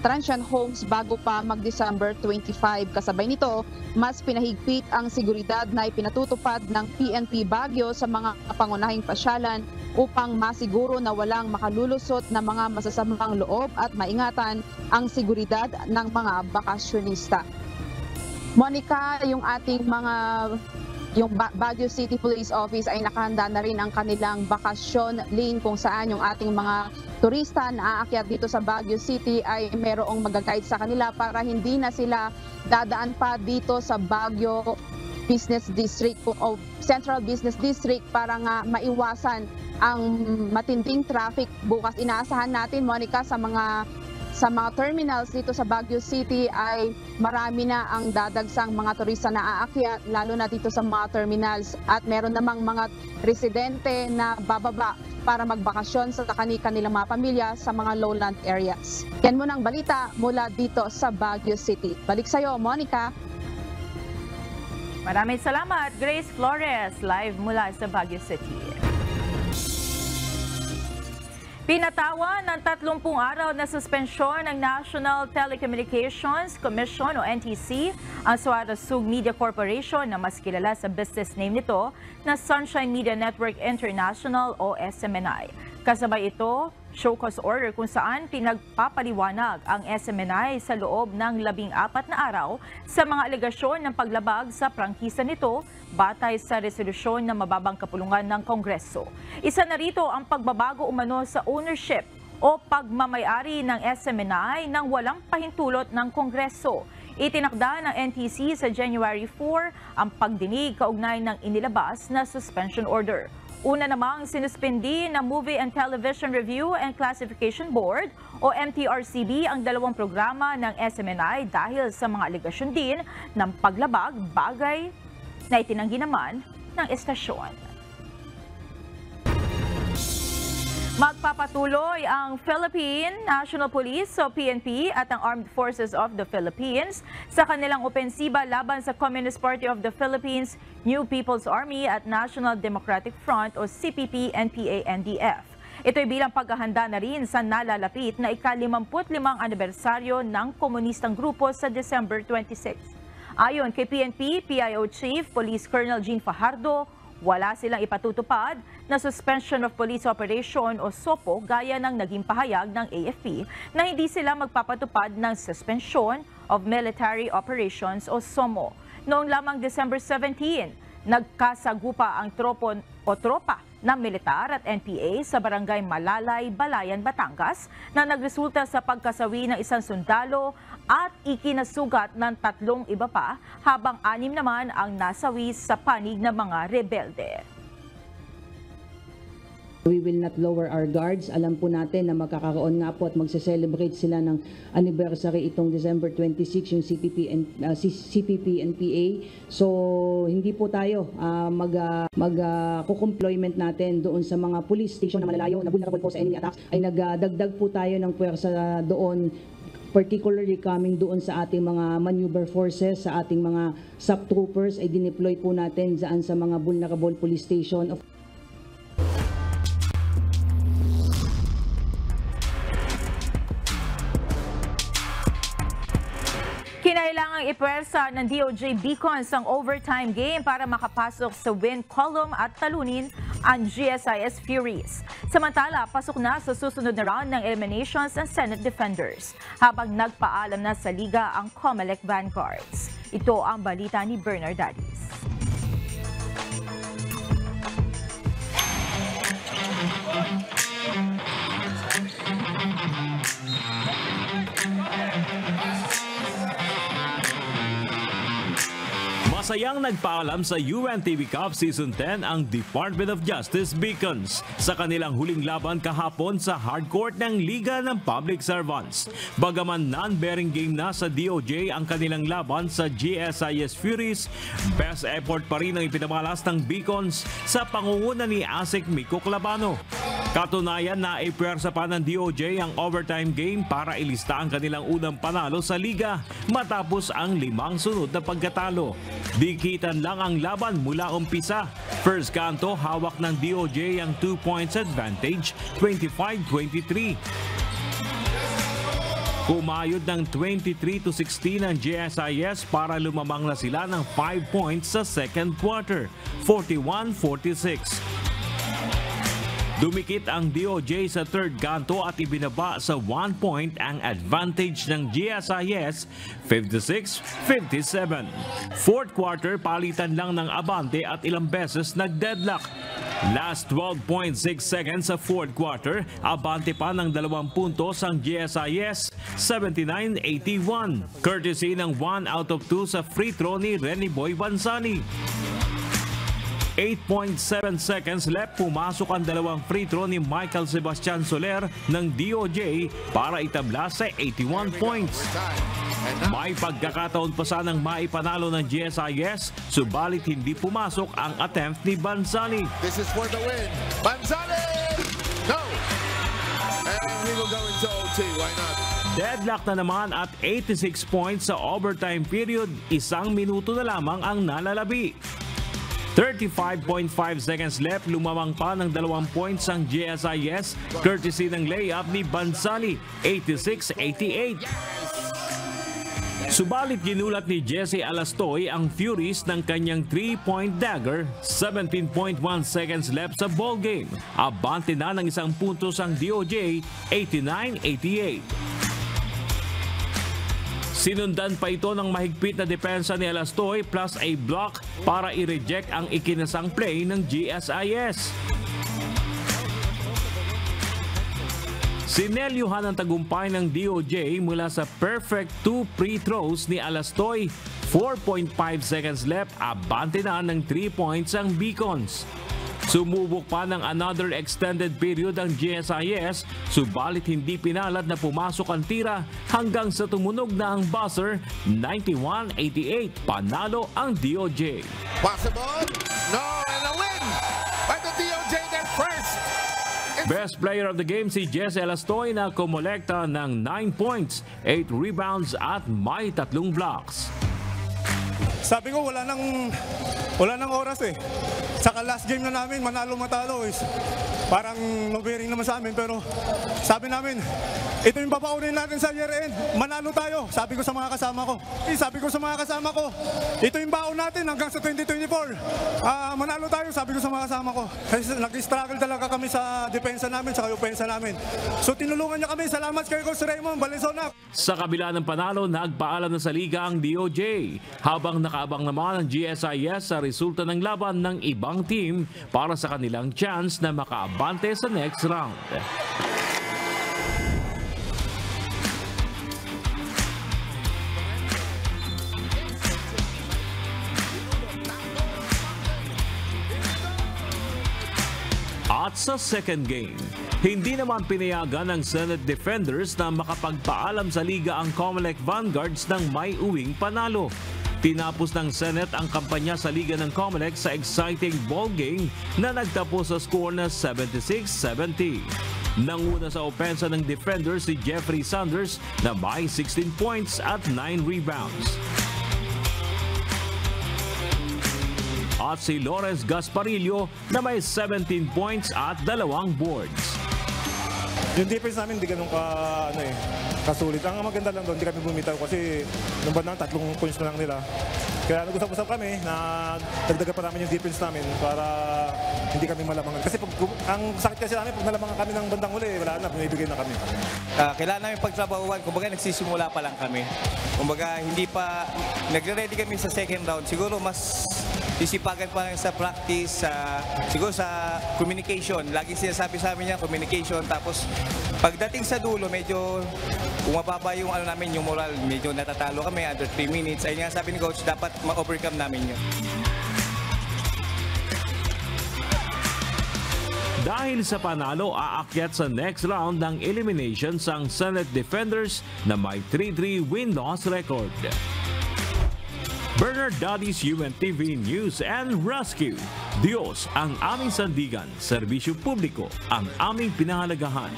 S8: transient homes bago pa mag-December 25. Kasabay nito, mas pinahigpit ang seguridad na ipinatutupad ng PNP Baguio sa mga pangunahing pasyalan upang masiguro na walang makalulusot na mga masasamang loob at maingatan ang seguridad ng mga bakasyonista. Monica, yung ating yung Baguio City Police Office ay nakahanda na rin ang kanilang bakasyon lane kung saan yung ating mga turista na aakyat dito sa Baguio City ay merong mag-guide sa kanila para hindi na sila dadaan pa dito sa Baguio Business District o Central Business District para nga maiwasan ang matinding traffic bukas. Inaasahan natin, Monica, sa Sa mga terminals dito sa Baguio City ay marami na ang dadagsang mga turista na aakyat, lalo na dito sa mga terminals, at meron namang mga residente na bababa para magbakasyon sa kanilang mga pamilya sa mga lowland areas. Yan muna ang balita mula dito sa Baguio City. Balik sa iyo, Monica.
S2: Maraming salamat, Grace Flores, live mula sa Baguio City. Pinatawan ng 30 araw na suspensyon ng National Telecommunications Commission o NTC ang Suara Sug Media Corporation na mas kilala sa business name nito na Sunshine Media Network International o SMNI. Kasabay ito, show cause order kung saan pinagpapaliwanag ang SMNI sa loob ng 14 na araw sa mga alegasyon ng paglabag sa prangkisa nito batay sa resolusyon ng mababang kapulungan ng Kongreso. Isa na rito ang pagbabago umano sa ownership o pagmamayari ng SMNI nang walang pahintulot ng Kongreso. Itinakda ng NTC sa January 4 ang pagdinig kaugnay ng inilabas na suspension order. Una namang sinuspindi ng Movie and Television Review and Classification Board o MTRCB ang 2 programa ng SMNI dahil sa mga alegasyon din ng paglabag, bagay na itinanggi naman ng estasyon. Magpapatuloy ang Philippine National Police o PNP at ang Armed Forces of the Philippines sa kanilang opensiba laban sa Communist Party of the Philippines, New People's Army at National Democratic Front o CPP-NPA-NDF. Ito'y bilang paghahanda na rin sa nalalapit na ika-55 anibersaryo ng komunistang grupo sa December 26. Ayon kay PNP, PIO Chief Police Colonel Jean Fajardo, wala silang ipatutupad na suspension of police operation o SOPO gaya ng naging pahayag ng AFP na hindi sila magpapatupad ng suspension of military operations o SOMO. Noong lamang December 17, nagkasagupa ang tropa ng militar at NPA sa barangay Malalay, Balayan, Batangas na nagresulta sa pagkasawi ng isang sundalo at ikinasugat ng 3 iba pa habang 6 naman ang nasawi sa panig ng mga rebelde.
S16: We will not lower our guards. Alam po natin na magkakaroon nga po at magse-celebrate sila ng anniversary itong December 26, yung CPP-NPA. So, hindi po tayo mag-co-employment natin doon sa mga police station na malalayo, na vulnerable po sa enemy attacks, ay nagdagdag po tayo ng puwersa doon, particularly coming doon sa ating mga maneuver forces, sa ating mga sub-troopers, ay dineploy po natin dyan sa mga vulnerable police station.
S2: Kinailangang ipwersa ng DOJ beacons ang overtime game para makapasok sa win column at talunin ang GSIS Furies. Samantala, pasok na sa susunod na round ng eliminations ang Senate Defenders, habang nagpaalam na sa liga ang COMELEC Vanguards. Ito ang balita ni Bernard Dadis.
S17: Masayang nagpaalam sa UNTV Cup Season 10 ang Department of Justice Beacons sa kanilang huling laban kahapon sa hardcourt ng Liga ng Public Servants. Bagaman non-bearing game na sa DOJ ang kanilang laban sa GSIS Furies, best effort pa rin ang ipinamalas ng Beacons sa pangunguna ni Asik Miko Clabano. Katunayan na ipwersa pa ng DOJ ang overtime game para ilista ang kanilang unang panalo sa liga matapos ang 5 sunod na pagkatalo. Dikitan lang ang laban mula umpisa. First kanto, hawak ng DOJ ang 2 points advantage, 25-23. Kumayod ng 23-16 ang GSIS para lumamang na sila ng 5 points sa second quarter, 41-46. Dumikit ang DOJ sa third kanto at ibinaba sa 1 point ang advantage ng GSIS, 56-57. Fourth quarter, palitan lang ng abante at ilang beses nag-deadlock. Last 12.6 seconds sa fourth quarter, abante pa ng 2 puntos ang GSIS, 79-81. Courtesy ng 1 out of 2 sa free throw ni Renny Boy Bansani. 8.7 seconds left, pumasok ang dalawang free throw ni Michael Sebastian Soler ng DOJ para itabla sa 81 points. May pagkakataon pa sanang maipanalo ng GSIS, subalit hindi pumasok ang attempt ni Banzali.
S18: This is for the win. Banzali! No! And we will go into OT. Why not?
S17: Deadlock na naman at 86 points sa overtime period, 1 minuto na lamang ang nalalabi. 35.5 seconds left, lumamang pa ng 2 points ang GSIS courtesy ng layup ni Banzali, 86-88. Subalit ginulat ni Jesse Alastoy ang Furies ng kanyang 3-point dagger, 17.1 seconds left sa ballgame. Abante na ng 1 puntos ang DOJ, 89-88. Sinundan pa ito ng mahigpit na depensa ni Alastoy plus a block para i-reject ang ikinasang play ng GSIS. Sinelyuhan ang tagumpay ng DOJ mula sa perfect 2 free throws ni Alastoy. 4.5 seconds left, abante na ng 3 points ang Beacons. Sumubok pa ng another extended period ang GSIS, subalit hindi pinalad na pumasok ang tira hanggang sa tumunog na ang buzzer, 91-88. Panalo ang DOJ.
S18: Possible? No, and a win by the DOJ their first.
S17: Best player of the game si Jesse Alastoy na kumolekta ng 9 points, 8 rebounds at may 3 blocks.
S19: Sabi ko wala nang oras eh. Saka last game na namin, manalo matalo is parang no-bearing naman sa amin, pero sabi namin, ito yung papaunin natin sa year end, manalo tayo. Sabi ko sa mga kasama ko, ito yung baon natin hanggang sa 2024. Manalo tayo, sabi ko sa mga kasama ko. Kasi nag-struggle talaga kami sa depensa namin, sa opensa namin. So tinulungan niya kami. Salamat kay Coach Raymond Valenzuela.
S17: Sa kabila ng panalo, nagpaalam na sa liga ang DOJ, habang nakaabang naman ang GSIS sa resulta ng laban ng ibang team para sa kanilang chance na makaabante sa next round. At sa second game, hindi naman pinayagan ng Senate Defenders na makapagpaalam sa liga ang Comelec Vanguards ng may uwing panalo. Tinapos ng Senate ang kampanya sa liga ng Comelec sa exciting ball game na nagtapos sa score na 76-70. Nanguna sa opensa ng Defenders si Jeffrey Sanders na may 16 points at 9 rebounds. At si Lawrence Gasparillo na may 17 points at 2 boards.
S19: Yung defense namin hindi ganun kasulit. Ang maganda lang doon, hindi kami bumitaw kasi nung bandang 3 points na lang nila. Kaya nag-usap-usap kami na dagdagan pa namin yung defense namin para hindi kami malamangan. Kasi ang sakit kasi namin, pag nalamangan kami ng bandang huli, wala na, binibigay na kami.
S20: Kailangan namin pagtrabahuan, kumbaga nagsisimula pa lang kami. Kumbaga hindi pa, nagre-ready kami sa second round. Siguro mas isipagan pa lang sa practice, siguro sa communication. Lagi sinasabi sa amin yan, communication. Tapos pagdating sa dulo, medyo bumababa yung namin, yung moral. Medyo natatalo kami under 3 minutes. Ayun nga sabi ni Coach, dapat ma-overcome namin yun.
S17: Dahil sa panalo, aakyat sa next round ng eliminations ang Senate Defenders na may 3-3 win-loss record. Bernard Daddy's UNTV News and Rescue. Diyos ang aming sandigan, serbisyo publiko ang aming pinahalagahan.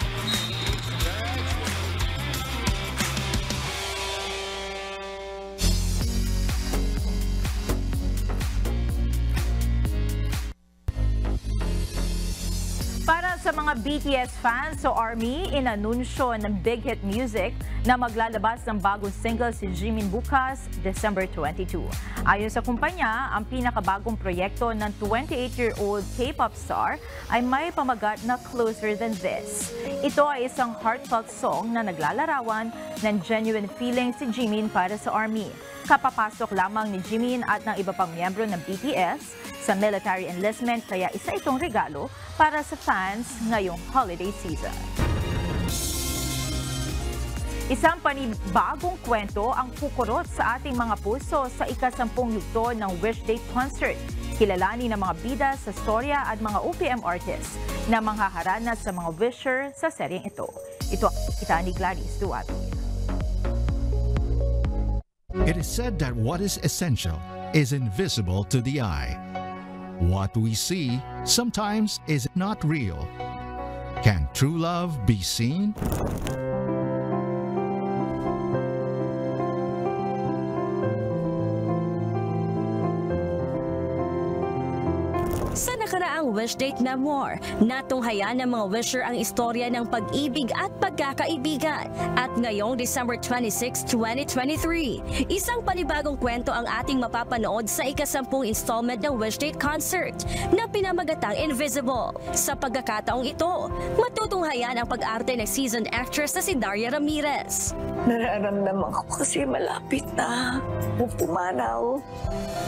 S2: Para sa mga BTS fans o ARMY, inanunsyo ng Big Hit Music na maglalabas ng bagong single si Jimin bukas, December 22. Ayon sa kumpanya, ang pinakabagong proyekto ng 28-year-old K-pop star ay may pamagat na Closer Than This. Ito ay isang heartfelt song na naglalarawan ng genuine feelings si Jimin para sa ARMY. Kapapasok lamang ni Jimin at ng iba pang miyembro ng BTS sa military enlistment, kaya isa itong regalo para sa fans ngayong holiday season. Isang panibagong kwento ang kukurot sa ating mga puso sa ika-10 yugto ng Wish Date Concert. Kilalanin ng mga bida sa storya at mga OPM artists na manghaharana sa mga wisher sa seryeng ito. Ito ang kita ni Gladys Duwati.
S1: It is said that what is essential is invisible to the eye. What we see sometimes is not real. Can true love be seen?
S21: Sa nakaraang Wish Date Memoir, natunghayan ng mga wisher ang istorya ng pag-ibig at pagkakaibigan. At ngayong December 26, 2023, isang panibagong kwento ang ating mapapanood sa ika-10 installment ng Wish Date Concert na pinamagatang Invisible. Sa pagkakataong ito, matutunghayan ang pag-arte ng seasoned actress na si Daria Ramirez.
S22: Nararamdaman ko kasi malapit na pumanaw.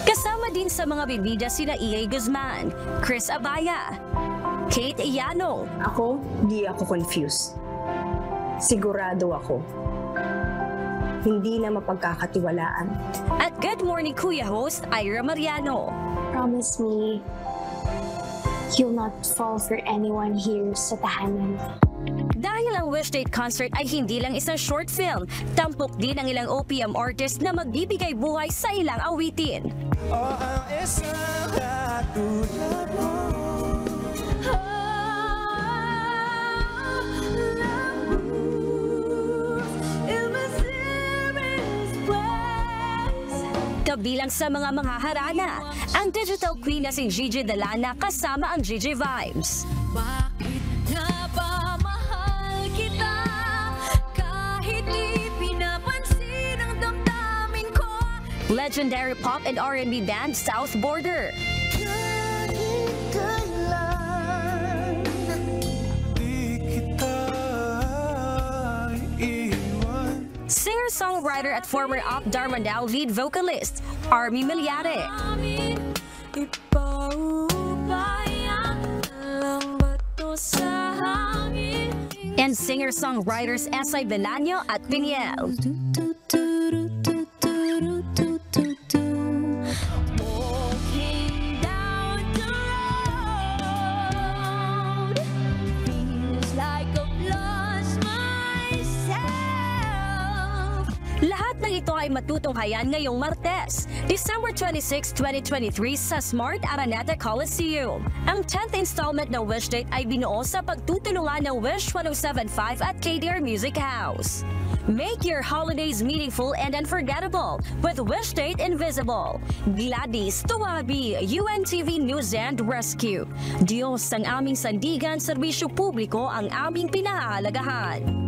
S21: Kasama din sa mga bibida sina E.A. Guzman, Chris Abaya, Kate Iano.
S22: Ako, di ako confused. Sigurado ako. Hindi na mapagkakatiwalaan.
S21: At Good Morning Kuya host Ira Mariano.
S24: Promise me, you'll not fall for anyone here sa tahanan.
S21: Dahil ang Wish Date Concert ay hindi lang isang short film, tampok din ang ilang OPM artist na magbibigay buhay sa ilang awitin. Kabilang sa mga manghaharana, ang digital queen na si Gigi Dalana kasama ang Gigi Vibes.
S25: Bakit nga ba mahal kita kahit di pinapansin ang damdamin ko?
S21: Legendary pop and R&B band South Border. Singer-songwriter at former Up Darmanao lead vocalist Army Milyare. And singer-songwriters Esay Belaño at Piniel. Lahat ng ito ay matutunghayan ngayong Martes, December 26, 2023 sa Smart Araneta Coliseum. Ang 10th installment ng Wish Date ay binuo sa pagtutulungan ng Wish 1075 at KDR Music House. Make your holidays meaningful and unforgettable with Wish Date Invisible. Gladys Tuwabi, UNTV News and Rescue. Diyos ang aming sandigan, serbisyo publiko ang aming pinahahalagahan.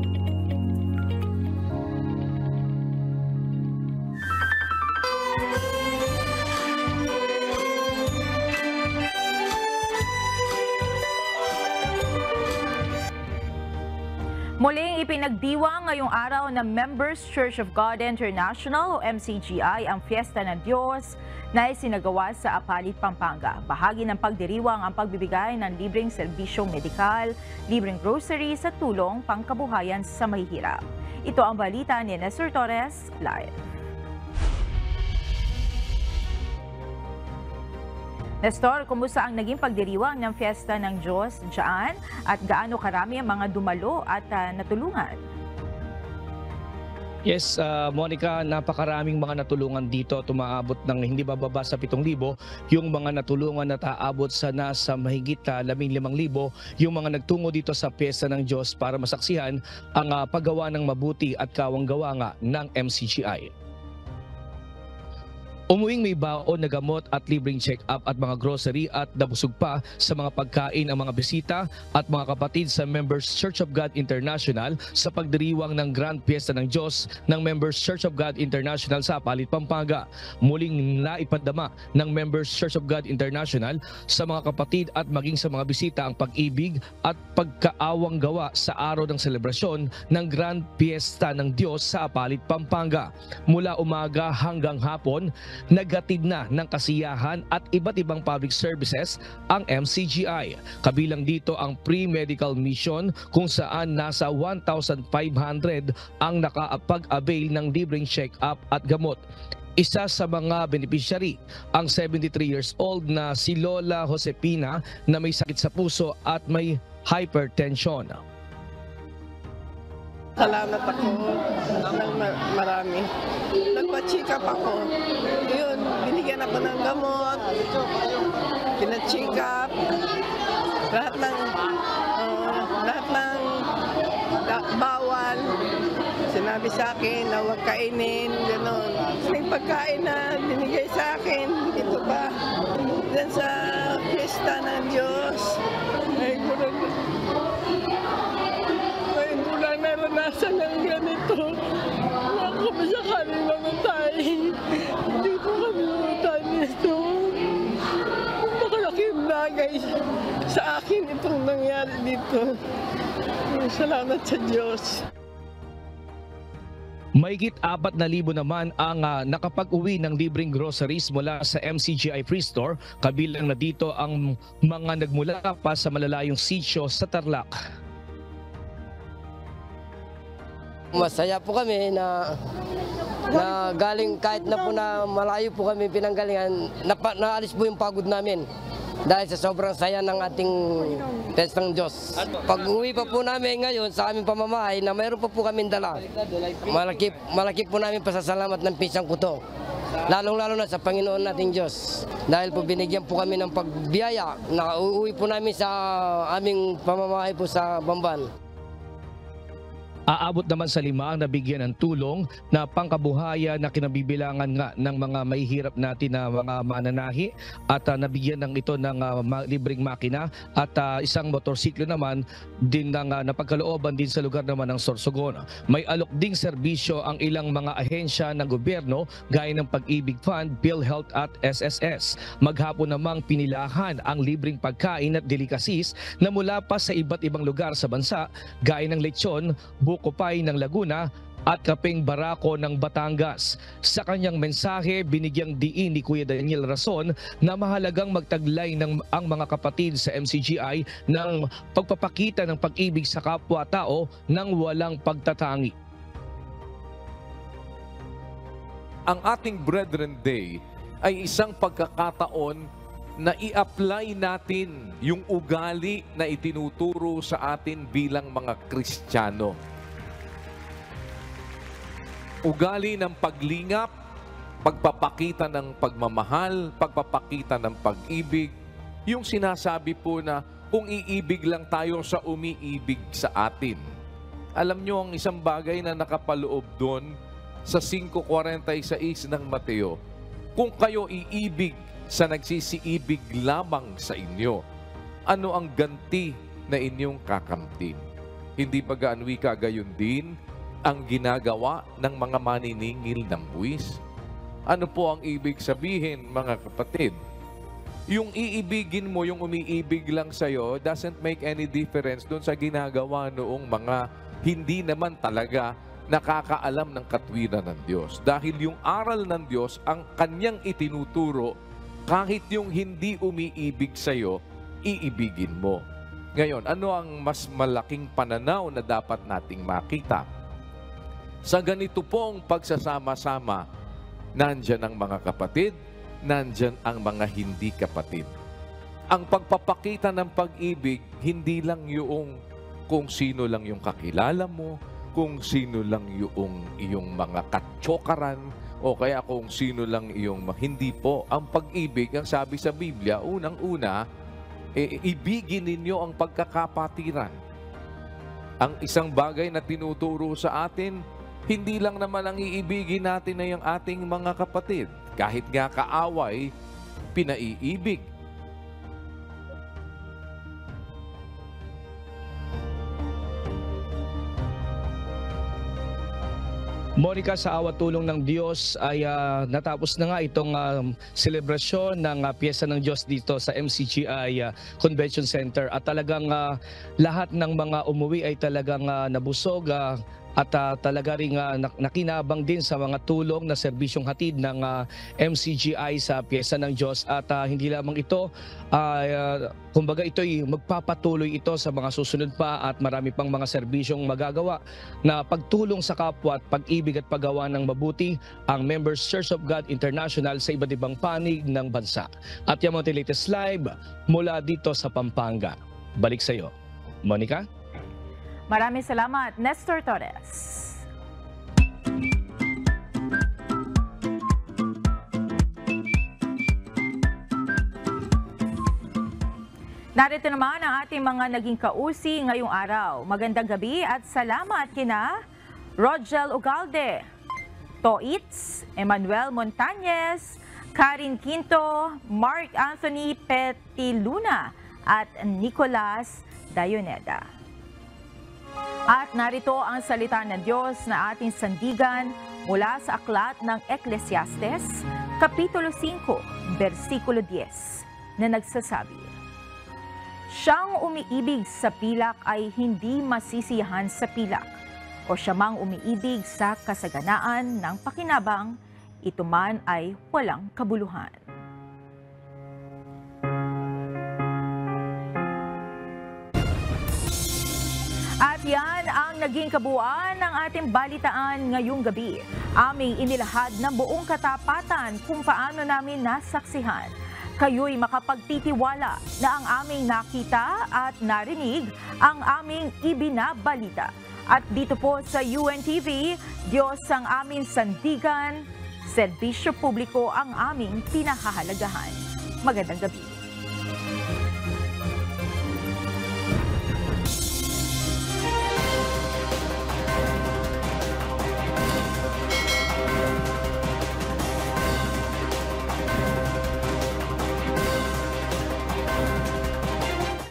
S2: Muling ipinagdiwang ngayong araw ng Members Church of God International o MCGI ang Fiesta ng Diyos na isinagawa sa Apalit, Pampanga. Bahagi ng pagdiriwang ang pagbibigay ng libreng serbisyong medikal, libreng groceries at tulong pangkabuhayan sa mahihirap. Ito ang balita ni Nestor Torres live. Nestor, kumusta ang naging pagdiriwang ng Fiesta ng Diyos dyan at gaano karami ang mga dumalo at natulungan?
S26: Yes, Monica, napakaraming mga natulungan dito. Tumaabot ng hindi bababa sa 7,000. Yung mga natulungan na taabot sa nasa mahigit 15,000. Yung mga nagtungo dito sa Fiesta ng Diyos para masaksihan ang paggawa ng mabuti at kawang-gawa nga ng MCGI. Umuwing may baon na gamot at libreng check-up at mga grocery at nabusog pa sa mga pagkain ang mga bisita at mga kapatid sa Members Church of God International sa pagdiriwang ng Grand Fiesta ng Diyos ng Members Church of God International sa Apalit, Pampanga. Muling naipandama ng Members Church of God International sa mga kapatid at maging sa mga bisita ang pag-ibig at pagkaawang gawa sa araw ng selebrasyon ng Grand Fiesta ng Diyos sa Apalit, Pampanga. Mula umaga hanggang hapon, naghatid na ng kasiyahan at iba't ibang public services ang MCGI. Kabilang dito ang pre-medical mission kung saan nasa 1,500 ang nakapag-avail ng libreng check-up at gamot. Isa sa mga beneficiary ang 73 years old na si Lola Josepina na may sakit sa puso at may hypertension.
S3: Salamat ako ng marami. Nagpa-check up ako. Yun, binigyan ako ng gamot. Pina-check up. Lahat ng bawal. Sinabi sa akin na huwag kainin, gano'n. Yung pagkain na binigay sa akin, ito ba? Diyan sa fiesta ng Diyos. Ay, ko lang naranasan ng ganito. Huwag kami sakaling mamatay. Hindi ko kami mamatay nito. Nakalaking bagay sa akin itong nangyari dito. Salamat sa Diyos.
S26: Mahigit 4,000 naman ang nakapag-uwi ng libreng groceries mula sa MCGI Free Store, kabilang na dito ang mga nagmula pa sa malalayong sitio sa Tarlac.
S4: Masaya po kami na galing kahit na po na malayo po kami pinanggalingan, naalis po yung pagod namin. Dahil sa sobrang saya ng ating Pestang Diyos. Pag-uwi pa po namin ngayon sa aming pamamahay na mayroon pa po kami dala, malaki po namin pasasalamat ng Pisang Kuto. Lalong-lalo na sa Panginoon nating Diyos. Dahil po binigyan po kami ng pagbiyaya na uuwi po namin sa aming pamamahay po sa Bamban.
S26: Aabot naman sa 5 ang nabigyan ng tulong na pangkabuhayan na kinabibilangan nga ng mga mahihirap natin na mga mananahi at nabigyan ng ito ng libreng makina at isang motorsiklo naman din ng napagkalooban din sa lugar naman ng Sorsogon. May alok ding serbisyo ang ilang mga ahensya ng gobyerno gaya ng Pag-ibig Fund, PhilHealth at SSS. Maghapon namang pinilahan ang libreng pagkain at delicacies na mula pa sa iba't ibang lugar sa bansa gaya ng lechon, Kopay ng Laguna at kapeng barako ng Batangas. Sa kanyang mensahe, binigyang diin ni Kuya Daniel Rason na mahalagang magtaglay ng ang mga kapatid sa MCGI ng pagpapakita ng pag-ibig sa kapwa-tao nang walang pagtatangi.
S5: Ang ating Brethren Day ay isang pagkakataon na i-apply natin yung ugali na itinuturo sa atin bilang mga Kristiyano. Ugali ng paglingap, pagpapakita ng pagmamahal, pagpapakita ng pag-ibig, yung sinasabi po na kung iibig lang tayo sa umiibig sa atin. Alam nyo ang isang bagay na nakapaloob doon sa 5:46 ng Mateo, kung kayo iibig sa nagsisiibig lamang sa inyo, ano ang ganti na inyong kakamtin? Hindi ba gaan wika gayon din ang ginagawa ng mga maniningil ng buwis? Ano po ang ibig sabihin, mga kapatid? Yung iibigin mo, yung umiibig lang sa'yo, doesn't make any difference doon sa ginagawa noong mga hindi naman talaga nakakaalam ng katwiran ng Diyos. Dahil yung aral ng Diyos, ang kanyang itinuturo, kahit yung hindi umiibig sa'yo, iibigin mo. Ngayon, ano ang mas malaking pananaw na dapat nating makita? Sa ganito pong pagsasama-sama, nandyan ang mga kapatid, nandyan ang mga hindi kapatid. Ang pagpapakita ng pag-ibig, hindi lang yung kung sino lang yung kakilala mo, kung sino lang yung iyong mga katsokaran, o kaya kung sino lang iyong hindi po. Ang pag-ibig, ang sabi sa Biblia, unang-una, ibigin ninyo ang pagkakapatiran. Ang isang bagay na tinuturo sa atin, hindi lang naman ang iibigin natin na yung ating mga kapatid. Kahit nga kaaway, pinaiibig.
S26: Monica, sa awat tulong ng Diyos ay natapos na nga itong selebrasyon ng Piyesta ng Diyos dito sa MCGI Convention Center at talagang lahat ng mga umuwi ay talagang nabusog. at talaga ring nakinabang din sa mga tulong na serbisyong hatid ng MCGI sa Piyesta ng Diyos. At hindi lamang ito, kumbaga ito'y magpapatuloy ito sa mga susunod pa at marami pang mga serbisyong magagawa na pagtulong sa kapwa at pag-ibig at paggawa ng mabuti ang Members Church of God International sa iba't ibang panig ng bansa. At yung mga latest live mula dito sa Pampanga. Balik sa iyo, Monica.
S2: Maraming salamat, Nestor Torres. Narito naman ang ating mga naging kausi ngayong araw. Magandang gabi at salamat kina Rogel Ugalde, Toitz, Emmanuel Montañez, Karin Quinto, Mark Anthony Petiluna at Nicolas Dayoneda. At narito ang salita ng Diyos na ating sandigan mula sa aklat ng Ecclesiastes, Kapitulo 5, versikulo 10, na nagsasabi, "Siyang umiibig sa pilak ay hindi masisiyahan sa pilak, o siya mang umiibig sa kasaganaan ng pakinabang, ito man ay walang kabuluhan." At yan ang naging kabuuan ng ating balitaan ngayong gabi. Aming inilahad ng buong katapatan kung paano namin nasaksihan. Kayo'y makapagtitiwala na ang aming nakita at narinig ang aming ibinabalita. At dito po sa UNTV, Diyos ang aming sandigan, serbisyo publiko ang aming pinahahalagahan. Magandang gabi.